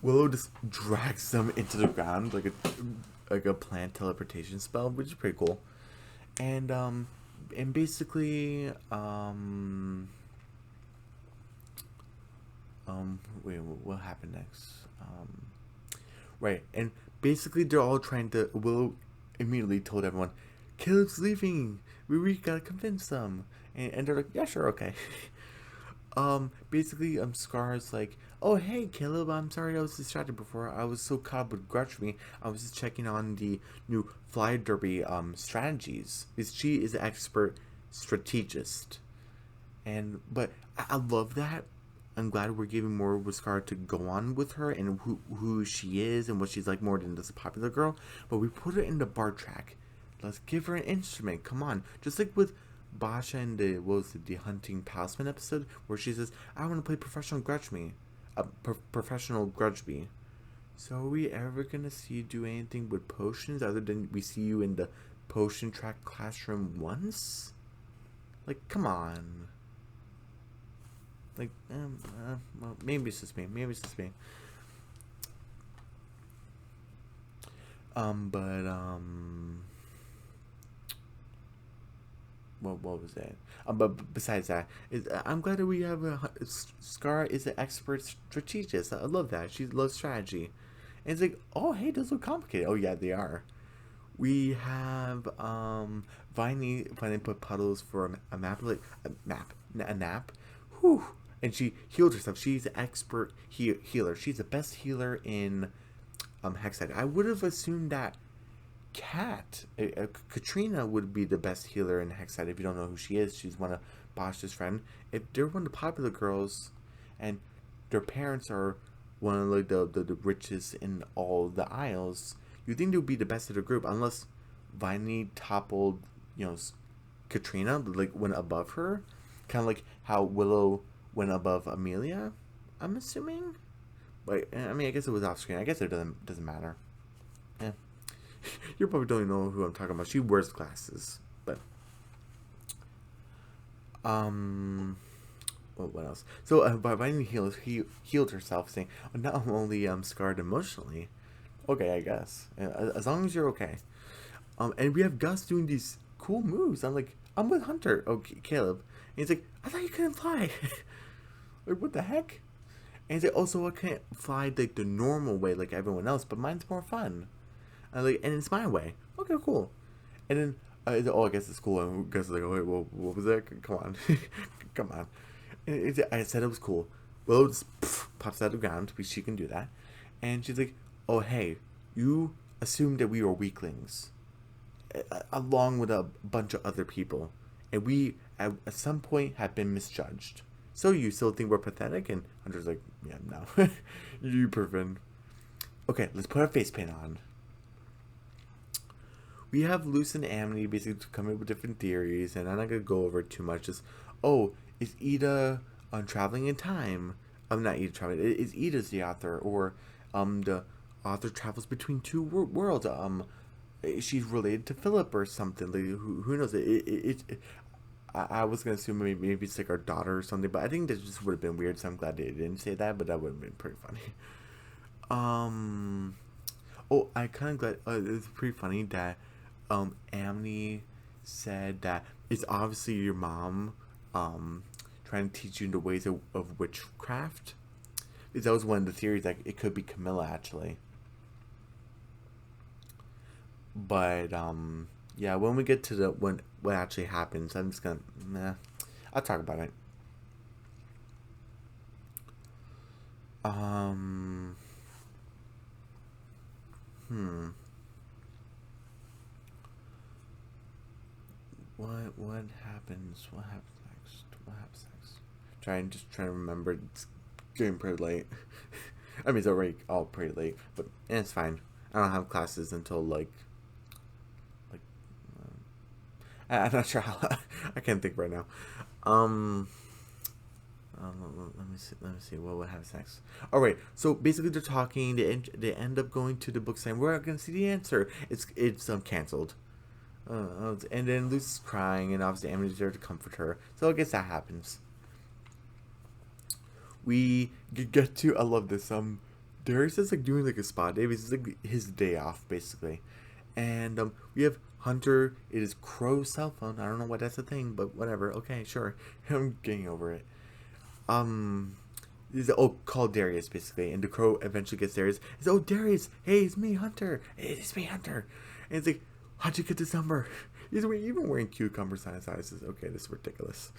Willow just drags them into the ground like a plant teleportation spell, which is pretty cool. And basically, wait, what happened next? Right, and basically they're all trying to. Willow immediately told everyone, Caleb's leaving. We gotta convince them. And they're like, yeah, sure, okay. Basically, Scar's like, oh, hey, Caleb, I'm sorry I was distracted before. I was so caught up with grudge me. I was just checking on the new Fly Derby, strategies. Because she is an expert strategist. But I love that. I'm glad we're giving more with Scar to go on with her and who she is and what she's like more than just a popular girl. But we put her in the bar track. Let's give her an instrument. Come on. Just like with Basha and the Hunting Talisman episode, where she says, I want to play professional grudge me. Professional grudge me. So are we ever going to see you do anything with potions other than we see you in the potion track classroom once? Like, come on. Like, well, maybe it's just me. What was that? But besides that, I'm glad that we have Scar is an expert strategist. I love that. She loves strategy. And it's like, oh, hey, those look complicated. Oh, yeah, they are. We have Viney finally put Puddles for a nap. Whew. And she healed herself. She's an expert healer. She's the best healer in Hexside. I would have assumed that Katrina would be the best healer in Hexside. If you don't know who she is, she's one of Bosch's friend. If they're one of the popular girls, and their parents are one of the richest in all the Isles, you think they would be the best of the group, unless Viney toppled, Katrina, like went above her, kind of like how Willow went above Amelia. I'm assuming, but I mean, I guess it was off screen. I guess it doesn't matter. Yeah. You probably don't even know who I'm talking about. She wears glasses, but what else? So by Viney healed herself, saying, "Not only scarred emotionally." Okay, I guess. As long as you're okay. And we have Gus doing these cool moves. I'm like, I'm with Hunter. Okay, Caleb. And he's like, I thought you couldn't fly. Like, what the heck? And he's like, oh, so I can't fly like the normal way like everyone else, but mine's more fun. And it's my way. Okay, cool. And then, I guess it's cool. And guys like, oh, wait, well, what was that? Come on, come on. And I said it was cool. Willow just pops out of the ground because she can do that, and she's like, oh, hey, you assumed that we were weaklings, along with a bunch of other people, and we at some point have been misjudged. So you still think we're pathetic? And Hunter's like, yeah, no, you proven. Okay, let's put our face paint on. We have Luz and Amity basically coming up with different theories, and I'm not gonna go over it too much. Just, oh, is Ida traveling in time? Not Ida traveling. Is Ida's the author, or the author travels between two worlds? She's related to Philip or something. Like, who knows? I was gonna assume maybe it's like our daughter or something, but I think that just would have been weird. So I'm glad they didn't say that, but that would have been pretty funny. Oh, I kind of glad. It's pretty funny that Amity said that it's obviously your mom trying to teach you the ways of witchcraft. That was one of the theories that it could be Camilla actually. But yeah, when we get to the what actually happens, I'm just gonna I'll talk about it. What happens? What happens next? What happens next? Trying to remember. It's getting pretty late. I mean, it's already all pretty late, but it's fine. I don't have classes until like I'm not sure how. I can't think right now. Let me see. Let me see what happens next. All right. So basically, they're talking. They end up going to the book saying, "We're not gonna see the answer. It's canceled." And then Luz is crying, and obviously Amity's there to comfort her. So I guess that happens. We get to. I love this. Darius is like doing like a spa day. It's like his day off basically, and we have Hunter. It is Crow's cell phone. I don't know why that's a thing, but whatever. Okay, sure. I'm getting over it. Call Darius basically, and the Crow eventually gets Darius. He's Darius, hey, it's me, Hunter. Hey, it's me, Hunter. And it's like, how'd you get this number? He's even wearing cucumber sized eyes. Okay, this is ridiculous.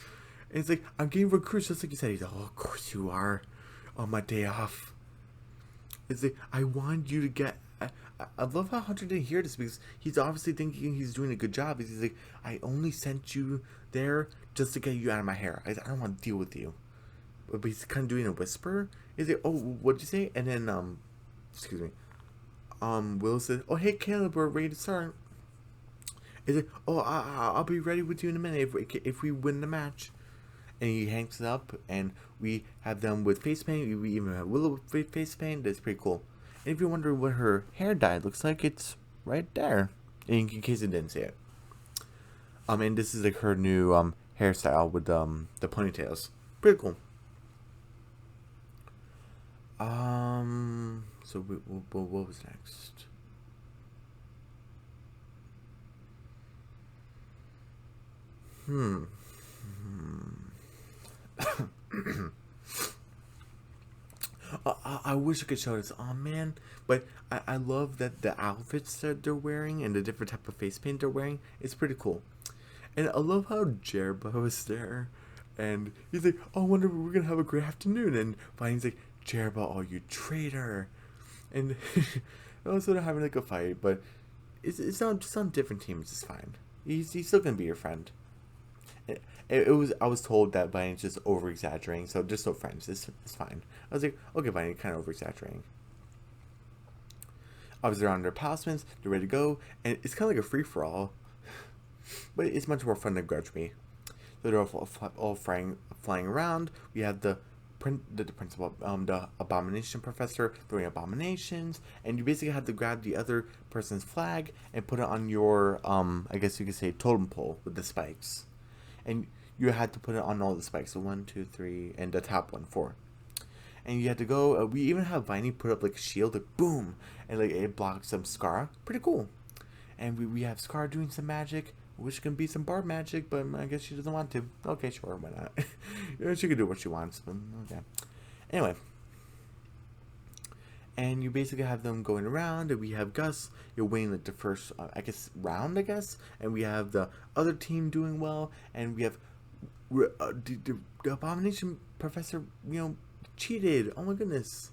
And it's like, I'm getting recruits just like you said. He's of course you are, on my day off. It's like, I want you to get. I love how Hunter didn't hear this because he's obviously thinking he's doing a good job. He's like, I only sent you there just to get you out of my hair. I don't want to deal with you. But he's kind of doing a whisper. Is it? Oh, what'd you say? And then excuse me. Will says, "Oh, hey, Caleb, we're ready to start." Is it? Oh, I'll be ready with you in a minute if we win the match. And he hangs it up, and we have them with face paint. We even have Willow with face paint. That's pretty cool. And if you're wondering what her hair dye looks like, it's right there. In case you didn't see it. And this is like her new hairstyle with the ponytails. Pretty cool. So what was next? I wish I could show this. Oh man, but I love that the outfits that they're wearing and the different type of face paint they're wearing. It's pretty cool, and I love how Jerbo is there, and he's like, "Oh, I wonder if we're gonna have a great afternoon." And Viney's like, "Jerbo, oh you traitor," and also they're having like a fight, but it's not just on different teams. It's fine. He's still gonna be your friend. I was told that Viney's just over exaggerating, so just so friends, it's fine. I was like, okay, Viney, kind of over exaggerating. Obviously, they're on their palismans, they're ready to go, and it's kind of like a free for all, but it's much more fun than Grudge Me. So they're all flying around. We have the principal, the abomination professor throwing abominations, and you basically have to grab the other person's flag and put it on your, I guess you could say, totem pole with the spikes. And you had to put it on all the spikes. So 1, 2, 3, and the top one, 4. And you had to go. We even have Viney put up like a shield, like boom, and like it blocks some Scar. Pretty cool. And we have Scar doing some magic, which can be some bar magic, but I guess she doesn't want to. Okay, sure, why not? She can do what she wants. But okay. Anyway, And you basically have them going around, and we have Gus, you're winning like the first, I guess, round, I guess, and we have the other team doing well, and we have the Abomination Professor, cheated. Oh my goodness.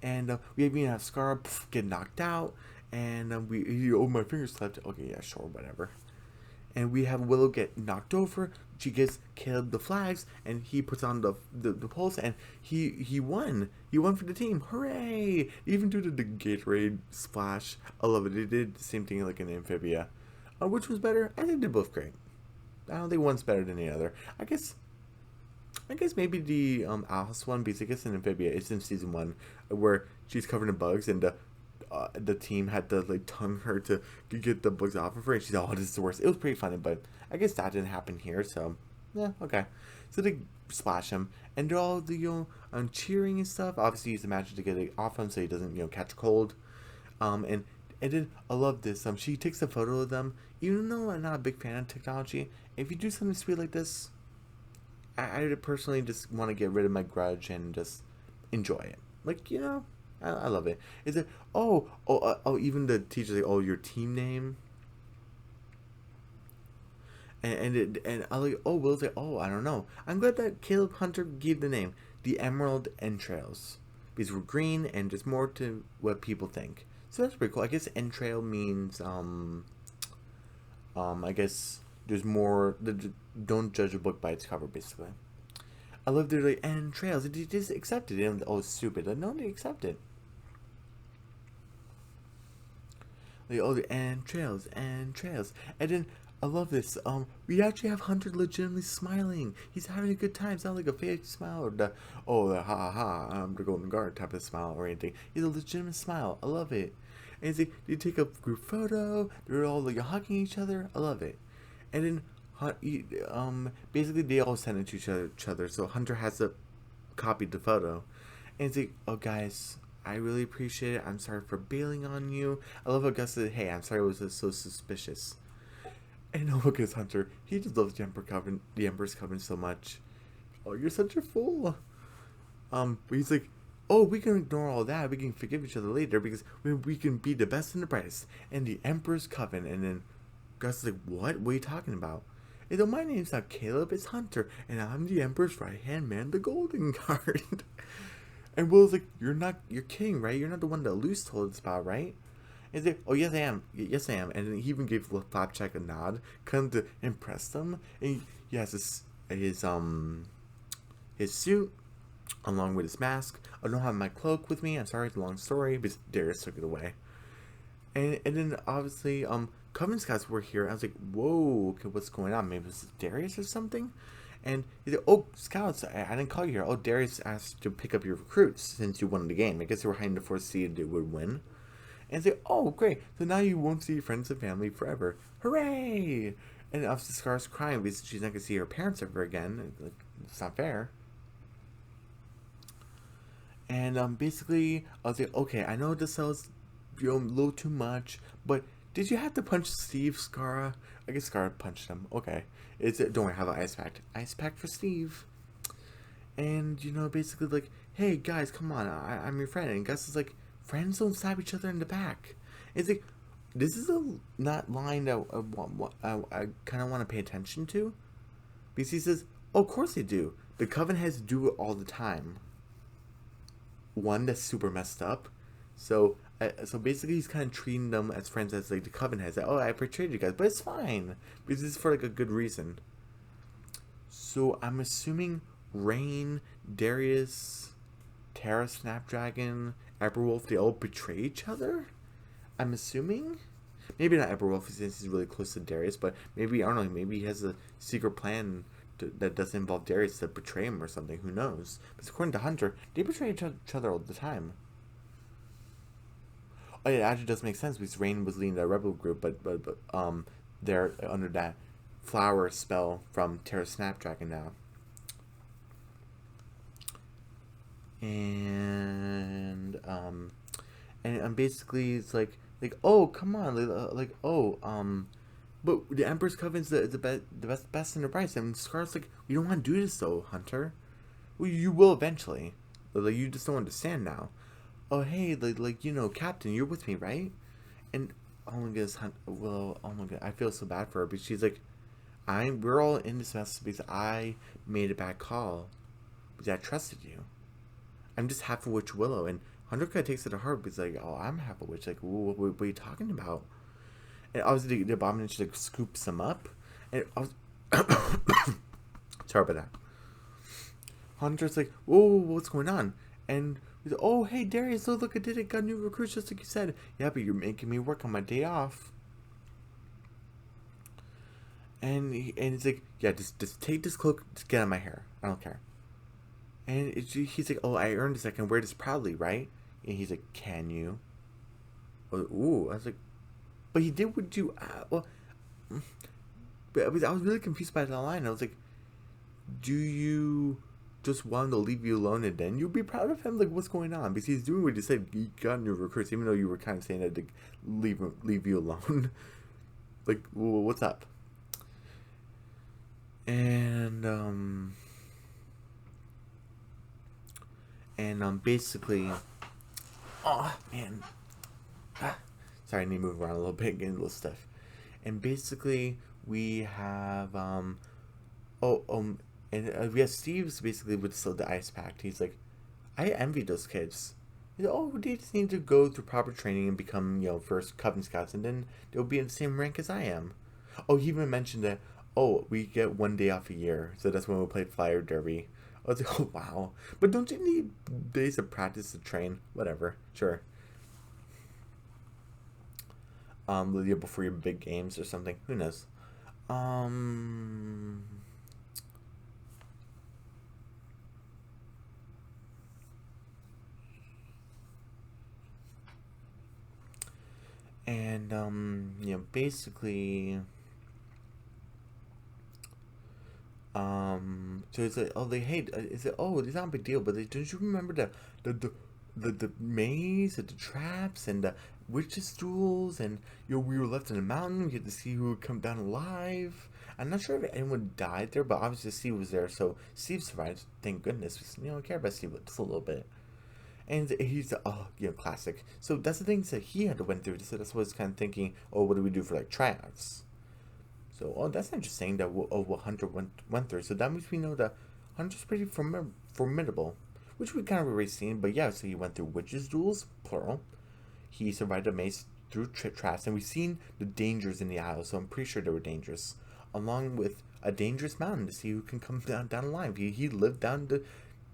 And we even have Scar get knocked out, and my finger slipped. Okay, yeah, sure, whatever. And we have Willow get knocked over. She gives Caleb the flags, and he puts on the pulse, and he won. He won for the team. Hooray! Even do the Gatorade splash. I love it. They did the same thing like in Amphibia. Which was better? I think they're both great. I don't think one's better than the other. I guess maybe the Alice one, because I guess in Amphibia, it's in season 1, where she's covered in bugs, and the team had to like tongue her to get the bugs off of her, and she's like, oh, this is the worst. It was pretty funny, but I guess that didn't happen here, so yeah, okay. So they splash him, and they're all cheering and stuff. Obviously, use the magic to get it off him so he doesn't catch a cold. And then I love this. She takes a photo of them. Even though I'm not a big fan of technology, if you do something sweet like this, I personally just want to get rid of my grudge and just enjoy it. Like, I love it. Is it? Oh, even the teacher's like, oh, your team name. And I like, oh, Will's like, oh, I don't know. I'm glad that Caleb Hunter gave the name, the Emerald Entrails, because we're green and just more to what people think. So that's pretty cool. I guess entrail means I guess there's more. Don't judge a book by its cover, basically. I love their like entrails. They just accept it. And, oh, it's stupid. Like, no, they accept it. Like, oh, the entrails. And then I love this. We actually have Hunter legitimately smiling. He's having a good time. It's not like a fake smile or the ha ha ha, I'm the Golden Guard type of smile or anything. He's a legitimate smile. I love it. And they take a group photo. They're all like hugging each other. I love it. And then basically they all send it to each other. So Hunter has to copy the photo. And it's like, oh guys, I really appreciate it. I'm sorry for bailing on you. I love how Gus said, hey, I'm sorry I was so suspicious. And oh, look at Hunter. He just loves the Emperor's Coven so much. Oh, you're such a fool. But he's like, oh, we can ignore all that. We can forgive each other later because we can be the best and the brightest. And the Emperor's Coven. And then Gus is like, what? What are you talking about? And then my name's not Caleb, it's Hunter. And I'm the Emperor's right-hand man, the Golden Guard. And Will's like, you're kidding, right? You're not the one that Luz told us about, right? And he's like, oh, yes, I am. Yes, I am. And then he even gave Flapjack a nod, kind of to impress them. And he has his suit, along with his mask. I don't have my cloak with me. I'm sorry, it's a long story, but Darius took it away. And then obviously, Coven Scouts were here. I was like, whoa, okay, what's going on? Maybe this is Darius or something? And he's like, oh, Scouts, I didn't call you here. Oh, Darius asked to pick up your recruits since you won the game. I guess they were hiding the 4th seed they would win. And say, oh, great. So now you won't see your friends and family forever. Hooray! And obviously Scar's crying because she's not going to see her parents ever again. Like, it's not fair. And basically, I was like, okay, I know this sounds a little too much, but did you have to punch Steve, Scar? I guess Scar punched him. Okay. Don't worry, I have an ice pack. Ice pack for Steve. And, basically like, hey, guys, come on. I'm your friend. And Gus is like, friends don't stab each other in the back. It's like, this is a not line that I kind of want to pay attention to. Because he says, oh, of course they do. The Coven has to do it all the time. One, that's super messed up. So basically he's kind of treating them as friends as like the Coven has. Like, oh, I betrayed you guys. But it's fine. Because it's for like a good reason. So I'm assuming Rain, Darius, Terra Snapdragon, Eberwolf, they all betray each other? I'm assuming? Maybe not Eberwolf since he's really close to Darius, but maybe, I don't know, maybe he has a secret plan that doesn't involve Darius to betray him or something. Who knows? But according to Hunter, they betray each other all the time. Oh, yeah, it actually does make sense because Rain was leading the rebel group, but they're under that flower spell from Terra Snapdragon now. And basically it's like oh, come on, but the Emperor's Coven's the best in the price. And Scar's like, we don't want to do this though, Hunter. Well, you will eventually. Like, you just don't understand now. oh hey, like Captain, you're with me, right? And oh my goodness, Willow, oh my god, I feel so bad for her, but she's like, we're all in this mess because I made a bad call, because I trusted you. I'm just half a witch, Willow, and Hunter kind of takes it to heart because like, oh, I'm half a witch. Like, what are you talking about? And obviously the abomination like scoops him up, and I was sorry about that. Hunter's like, whoa, what's going on? And he's like, oh, hey, Darius, look, I did it. Got new recruits just like you said. Yeah, but you're making me work on my day off. And he's like, yeah, just take this cloak, just get out of my hair. I don't care. And he's like, oh, I earned this. I can wear this proudly, right? And he's like, can you? Oh, ooh, I was like, but he did what you, well, but I was really confused by the line. I was like, do you just want him to leave you alone and then you'll be proud of him? Like, what's going on? Because he's doing what he said. He got new recruits, even though you were kind of saying that to leave you alone. Like, well, what's up? Basically, oh man, sorry, I need to move around a little bit, getting a little stiff. And basically, we have we have Steve's basically with the ice pact. He's like, I envy those kids. He's like, oh, they just need to go through proper training and become, first Cub Scouts, and then they'll be in the same rank as I am. Oh, he even mentioned that, oh, we get 1 day off a year, so that's when we'll play Flyer Derby. I was like, oh, wow. But don't you need days of practice to train? Whatever, sure. Before your big games or something. Who knows? Um, basically, so it's like, oh, they hate. It's like, oh, it's not a big deal, but don't you remember the maze and the traps and the witches' stools, and we were left in a mountain. We had to see who would come down alive. I'm not sure if anyone died there, but obviously Steve was there, so Steve survived. Thank goodness. I care about Steve just a little bit. And he's, oh, classic. So that's the things that he had to went through. So that's what I was kind of thinking, oh, what do we do for like tryouts? So, oh, that's interesting that what Hunter went through. So that means we know that Hunter's pretty formidable, which we kind of already seen. But yeah, so he went through witches' duels, plural. He survived a maze through traps, and we've seen the dangers in the Isle. So I'm pretty sure they were dangerous, along with a dangerous mountain to see who can come down alive. He lived down to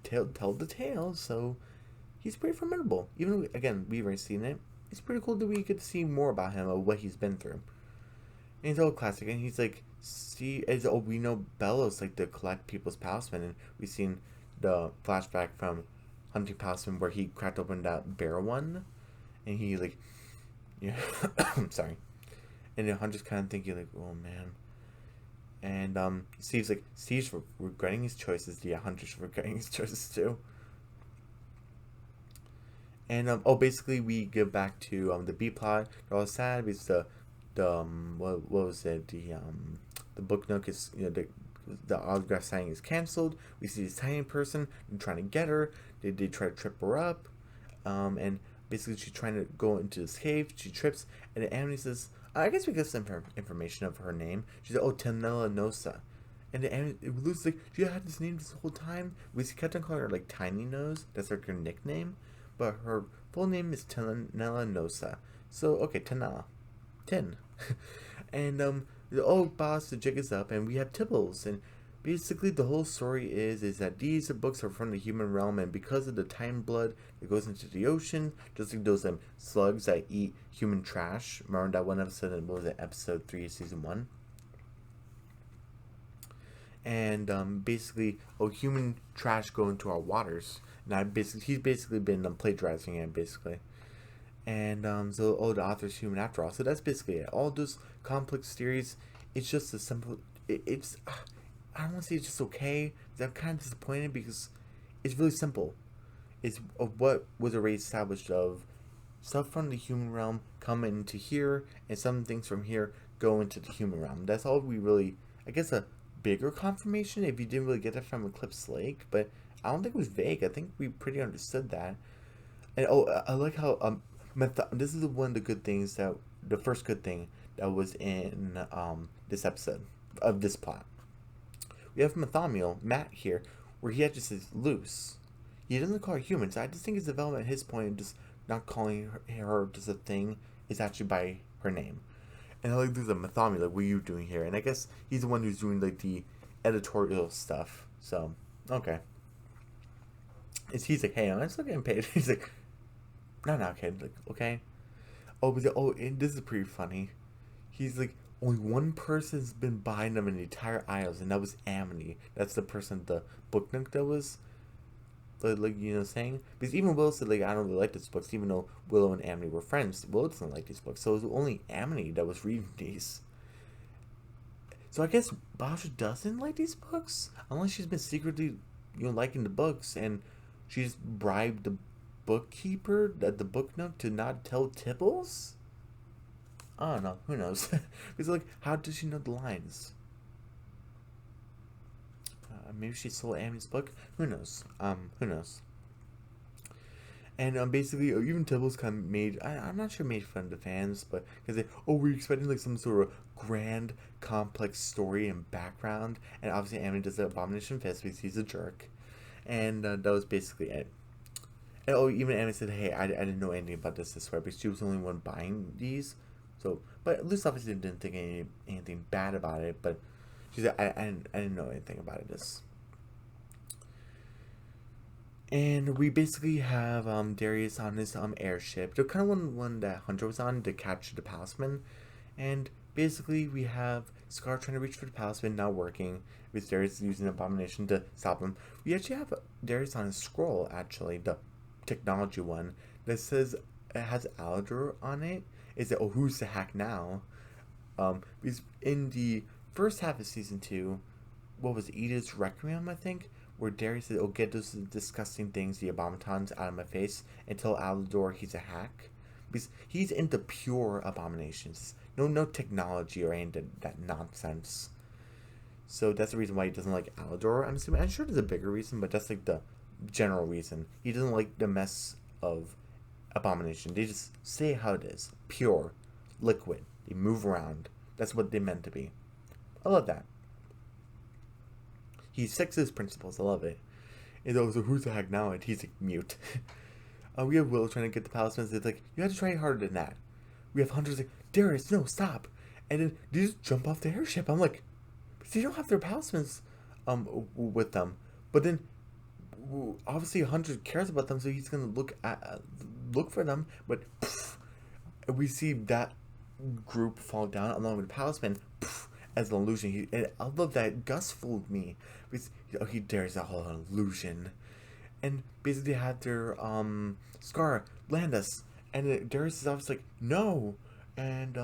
tell the tale, so he's pretty formidable. Even though, again, we've already seen it. It's pretty cool that we get to see more about him, of what he's been through. And he's all classic, and he's like, we know Bellows like to collect people's talisman, and we've seen the flashback from Hunting Talisman where he cracked open that bear one, and he like, I'm sorry, and then Hunter's kind of thinking like, oh man, and Steve's regretting his choices. Yeah, Hunter's regretting his choices too. And basically we get back to the B plot. They're all sad because what was it? The book nook is, the autograph signing is canceled. We see this tiny person trying to get her. They try to trip her up, and basically she's trying to go into this cave. She trips, and then Amity says, I guess we get some information of her name. She said, oh, Tenella Nosa. And then Lucy's like, you had this name this whole time? We kept on calling her like Tiny Nose. That's like her nickname. But her full name is Tenella Nosa. So, okay, Tenella. And the boss, the jig is up, and we have Tibbles, and basically the whole story is that these books are from the human realm, and because of the time blood that goes into the ocean, just like those slugs that eat human trash. Remember that one episode? What was it, episode 3 of season 1? And basically, human trash go into our waters. Now, he's basically been plagiarizing it, basically. And so the author's human after all. So that's basically it. All those complex theories, it's just a simple. It's I don't want to say it's just okay. I'm kind of disappointed because it's really simple. It's of what was already established of stuff from the human realm come into here, and some things from here go into the human realm. That's all we really. I guess a bigger confirmation if you didn't really get that from Eclipse Lake, but I don't think it was vague. I think we pretty understood that. And oh, I like how this is one of the good things that the first good thing that was in this episode of this plot. We have Mathamiel, Matt here, where he just says loose. He doesn't call her human, so I just think his development at his point, just not calling her just a thing, is actually by her name. And I like there's a Mathamiel, like, what are you doing here? And I guess he's the one who's doing like the editorial stuff. So, okay. He's like, hey, I'm still getting paid. He's like, no, kid. Like, okay. And this is pretty funny. He's like, only one person's been buying them in the entire aisles, and that was Amity. That's the person, the book nook that was, saying. Because even Willow said, like, I don't really like these books, even though Willow and Amity were friends. Willow doesn't like these books, so it was only Amity that was reading these. So I guess Basha doesn't like these books, unless she's been secretly, liking the books, and she's bribed the bookkeeper at the book nook to not tell Tibbles? I don't know. Who knows? Because, like, how does she know the lines? Maybe she sold Amity's book? Who knows? Who knows? And basically, even Tibbles kind of I'm not sure made fun of the fans, but because we're expecting like some sort of grand, complex story and background, and obviously Amity does the Abomination Fist because he's a jerk, and that was basically it. And even Amity said, "Hey, I didn't know anything about this way," because she was the only one buying these. So, but Liz obviously didn't think anything bad about it, but she said, I didn't know anything about this. And we basically have Darius on his airship, the kind of one that Hunter was on to capture the Palisman. And basically we have Scar trying to reach for the Palisman, not working, with Darius using Abomination to stop him. We actually have Darius on his scroll, actually, the technology one, that says it has Alador on it. Is it, who's the hack now? Because in the first half of season 2, what was it, Edith's Requiem, I think, where Darius said, get those disgusting things, the Abominatons, out of my face, and tell Alador he's a hack. Because he's into pure abominations. No technology or any of that nonsense. So that's the reason why he doesn't like Alador. I'm assuming, I'm sure there's a bigger reason, but that's like the general reason. He doesn't like the mess of abomination. They just say how it is. Pure. Liquid. They move around. That's what they meant to be. I love that. He sticks to his principles. I love it. And so who's the heck now? And he's like mute. We have Willow trying to get the Palismans. It's like, you have to try harder than that. We have Hunters like, Darius, no, stop. And then they just jump off the airship. I'm like, they don't have their Palismans with them. But then obviously Hunter cares about them, so he's gonna look for them. But we see that group fall down along with the Palisman as an illusion. I love that. Gus fooled me. Because, he dares a whole illusion. And basically had their Scar land us. And Darius is obviously like, no. And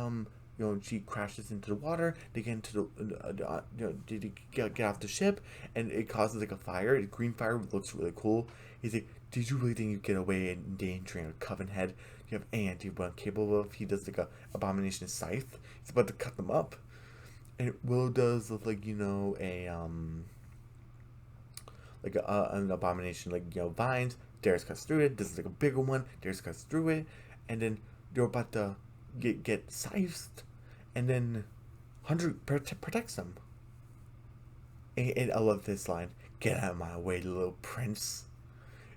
she crashes into the water. They get into the get off the ship, and it causes like a fire. A green fire looks really cool. He's like, did you really think you'd get away endangering a Coven head? You have anyone capable of? He does like a Abomination scythe. He's about to cut them up. And Willow does like an Abomination, like vines. Darius cuts through it. This is like a bigger one. Darius cuts through it, and then they're about to get scythed, and then Hunter protects them. And I love this line: "Get out of my way, little prince."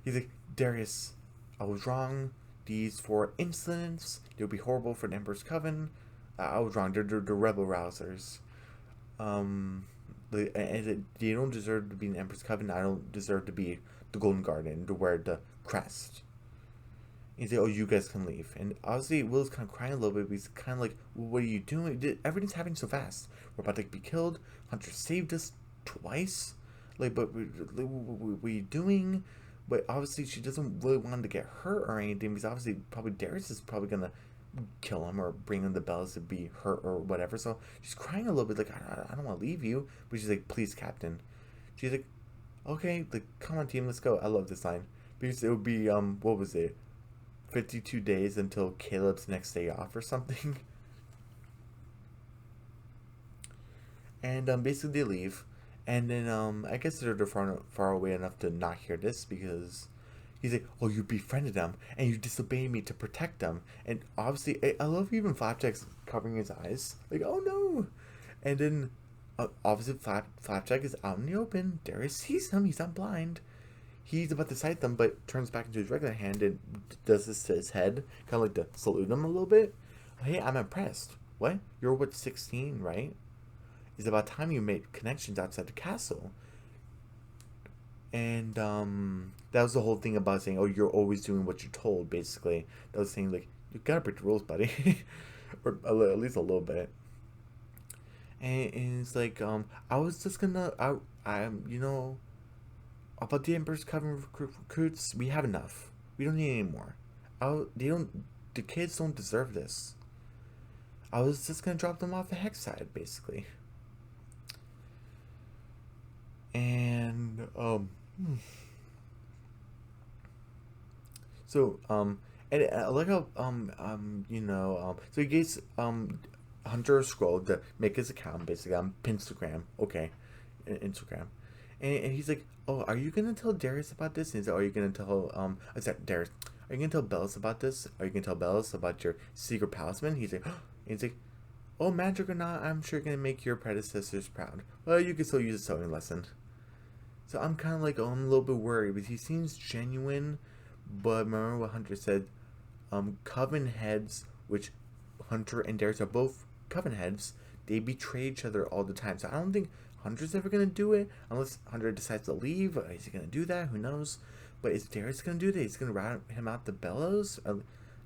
He's like, Darius, I was wrong. These 4 incidents, they'll be horrible for the Emperor's Coven. I was wrong. They're rebel rousers. And they don't deserve to be in the Emperor's Coven. I don't deserve to be the Golden Guardian, to wear the crest. He's like, you guys can leave. And obviously, Will's kind of crying a little bit, but he's kind of like, what are you doing? Everything's happening so fast. We're about to be killed. Hunter saved us twice. But what are you doing? But obviously, she doesn't really want him to get hurt or anything, because obviously, probably Darius is probably going to kill him or bring him the bells to be hurt or whatever. So she's crying a little bit, like, I don't want to leave you. But she's like, please, Captain. She's like, okay, like, come on, team, let's go. I love this line. Because it would be, what was it? 52 days until Caleb's next day off or something. And basically they leave. And then I guess they're far away enough to not hear this, because He's like, oh, you befriended them and you disobeyed me to protect them. And obviously, I love even Flapjack's covering his eyes. Like, oh no. And then, obviously, Flapjack is out in the open. Darius sees him. He's not blind. He's about to sight them, but turns back into his regular hand and does this to his head. Kind of like to salute him a little bit. Hey, I'm impressed. What? You're what, 16, right? It's about time you made connections outside the castle. And that was the whole thing about saying, oh, you're always doing what you're told, basically. That was saying, like, you gotta break the rules, buddy. Or at least a little bit. And it's like, I was just gonna, about the Emperor's Coven recruits, we have enough. We don't need any more. The kids don't deserve this. I was just gonna drop them off the Hex side, basically. And, so, and I like how, so he gives, Hunter a scroll to make his account, basically, on Pinstagram. Okay. Instagram. And he's like, oh, are you gonna tell Darius about this? And he's like, are you gonna tell, is that Darius? Are you gonna tell Bellis about this? Are you gonna tell Bellis about your secret palisman? He's like, oh, magic or not, I'm sure gonna make your predecessors proud. Well, you can still use a sewing lesson. So I'm kind of like, I'm a little bit worried because he seems genuine, but remember what Hunter said, Coven heads, which Hunter and Darius are both Coven heads, they betray each other all the time. So I don't think Hunter's ever gonna do it unless Hunter decides to leave. Is he gonna do that? Who knows? But is Darius gonna do that? He's gonna rat him out the bellows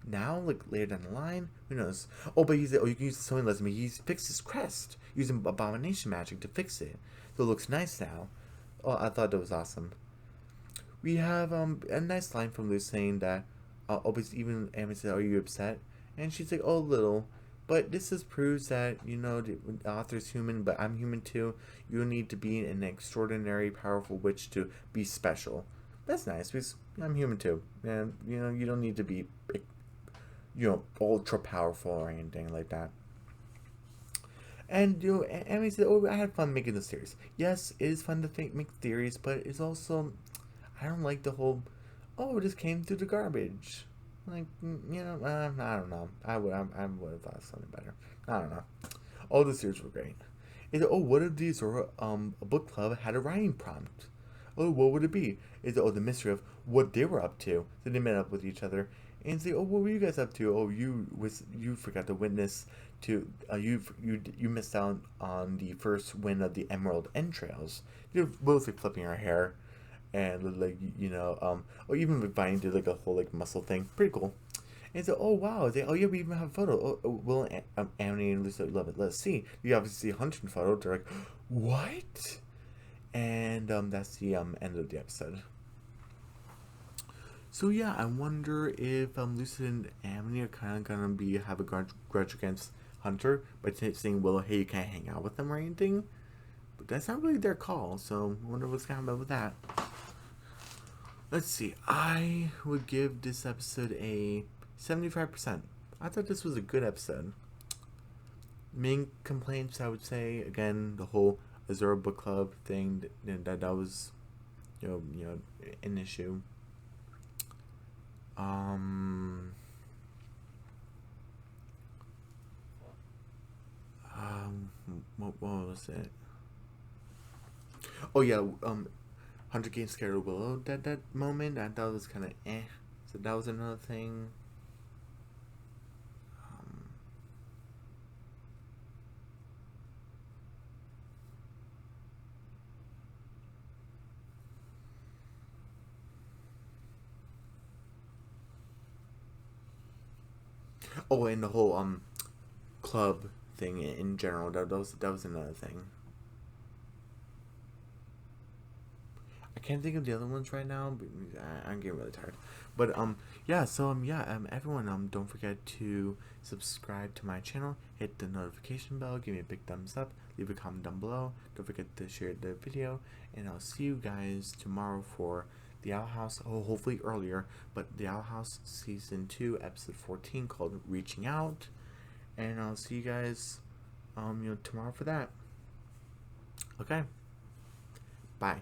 now, like later down the line. Who knows? Oh, but he's you can use the sewing lesson. He's fixed his crest using abomination magic to fix it, so it looks nice now. Oh, I thought that was awesome. We have a nice line from Luz saying that, but even Amity said, "Are you upset?" And she's like, "Oh, little." But this just proves that, the author's human, but I'm human too. You don't need to be an extraordinary, powerful witch to be special. That's nice, because I'm human too. And, you don't need to be, ultra powerful or anything like that. And, Emily said, oh, I had fun making this series. Yes, it is fun to make theories, but it's also, I don't like the whole, oh, it just came through the garbage. Like, I don't know. I would have thought something better. I don't know. All the series were great. What if the Azora book club had a writing prompt? Oh, what would it be? The mystery of what they were up to. So they met up with each other and say, oh, what were you guys up to? Oh, you forgot to witness to you missed out on the first win of the Emerald Entrails. You're mostly flipping her hair. And like or even like Vine did like a whole like muscle thing, pretty cool. And so, oh wow, oh yeah, we even have a photo. Oh, Will and Amity and Lisa love it. Let's see. You obviously see a hunting photo. They're like, what? And that's the end of the episode. So yeah, I wonder if Lisa and Amity are kind of gonna have a grudge against Hunter by saying Willow, hey, you can't hang out with them or anything. But that's not really their call. So I wonder what's gonna happen with that. Let's see. I would give this episode a 75%. I thought this was a good episode. Main complaints, I would say, again, the whole Azora book club thing. That was, an issue. What was it? Oh yeah. Hunter getting scared of Willow that moment, I thought it was kind of so that was another thing. Oh, and the whole club thing in general, that was another thing. I can't think of the other ones right now, but I'm getting really tired. But yeah, so everyone, don't forget to subscribe to my channel, hit the notification bell, give me a big thumbs up, leave a comment down below, don't forget to share the video, and I'll see you guys tomorrow for the Owl House, hopefully earlier, but the Owl House season 2 episode 14 called Reaching Out, and I'll see you guys tomorrow for that. Okay, bye.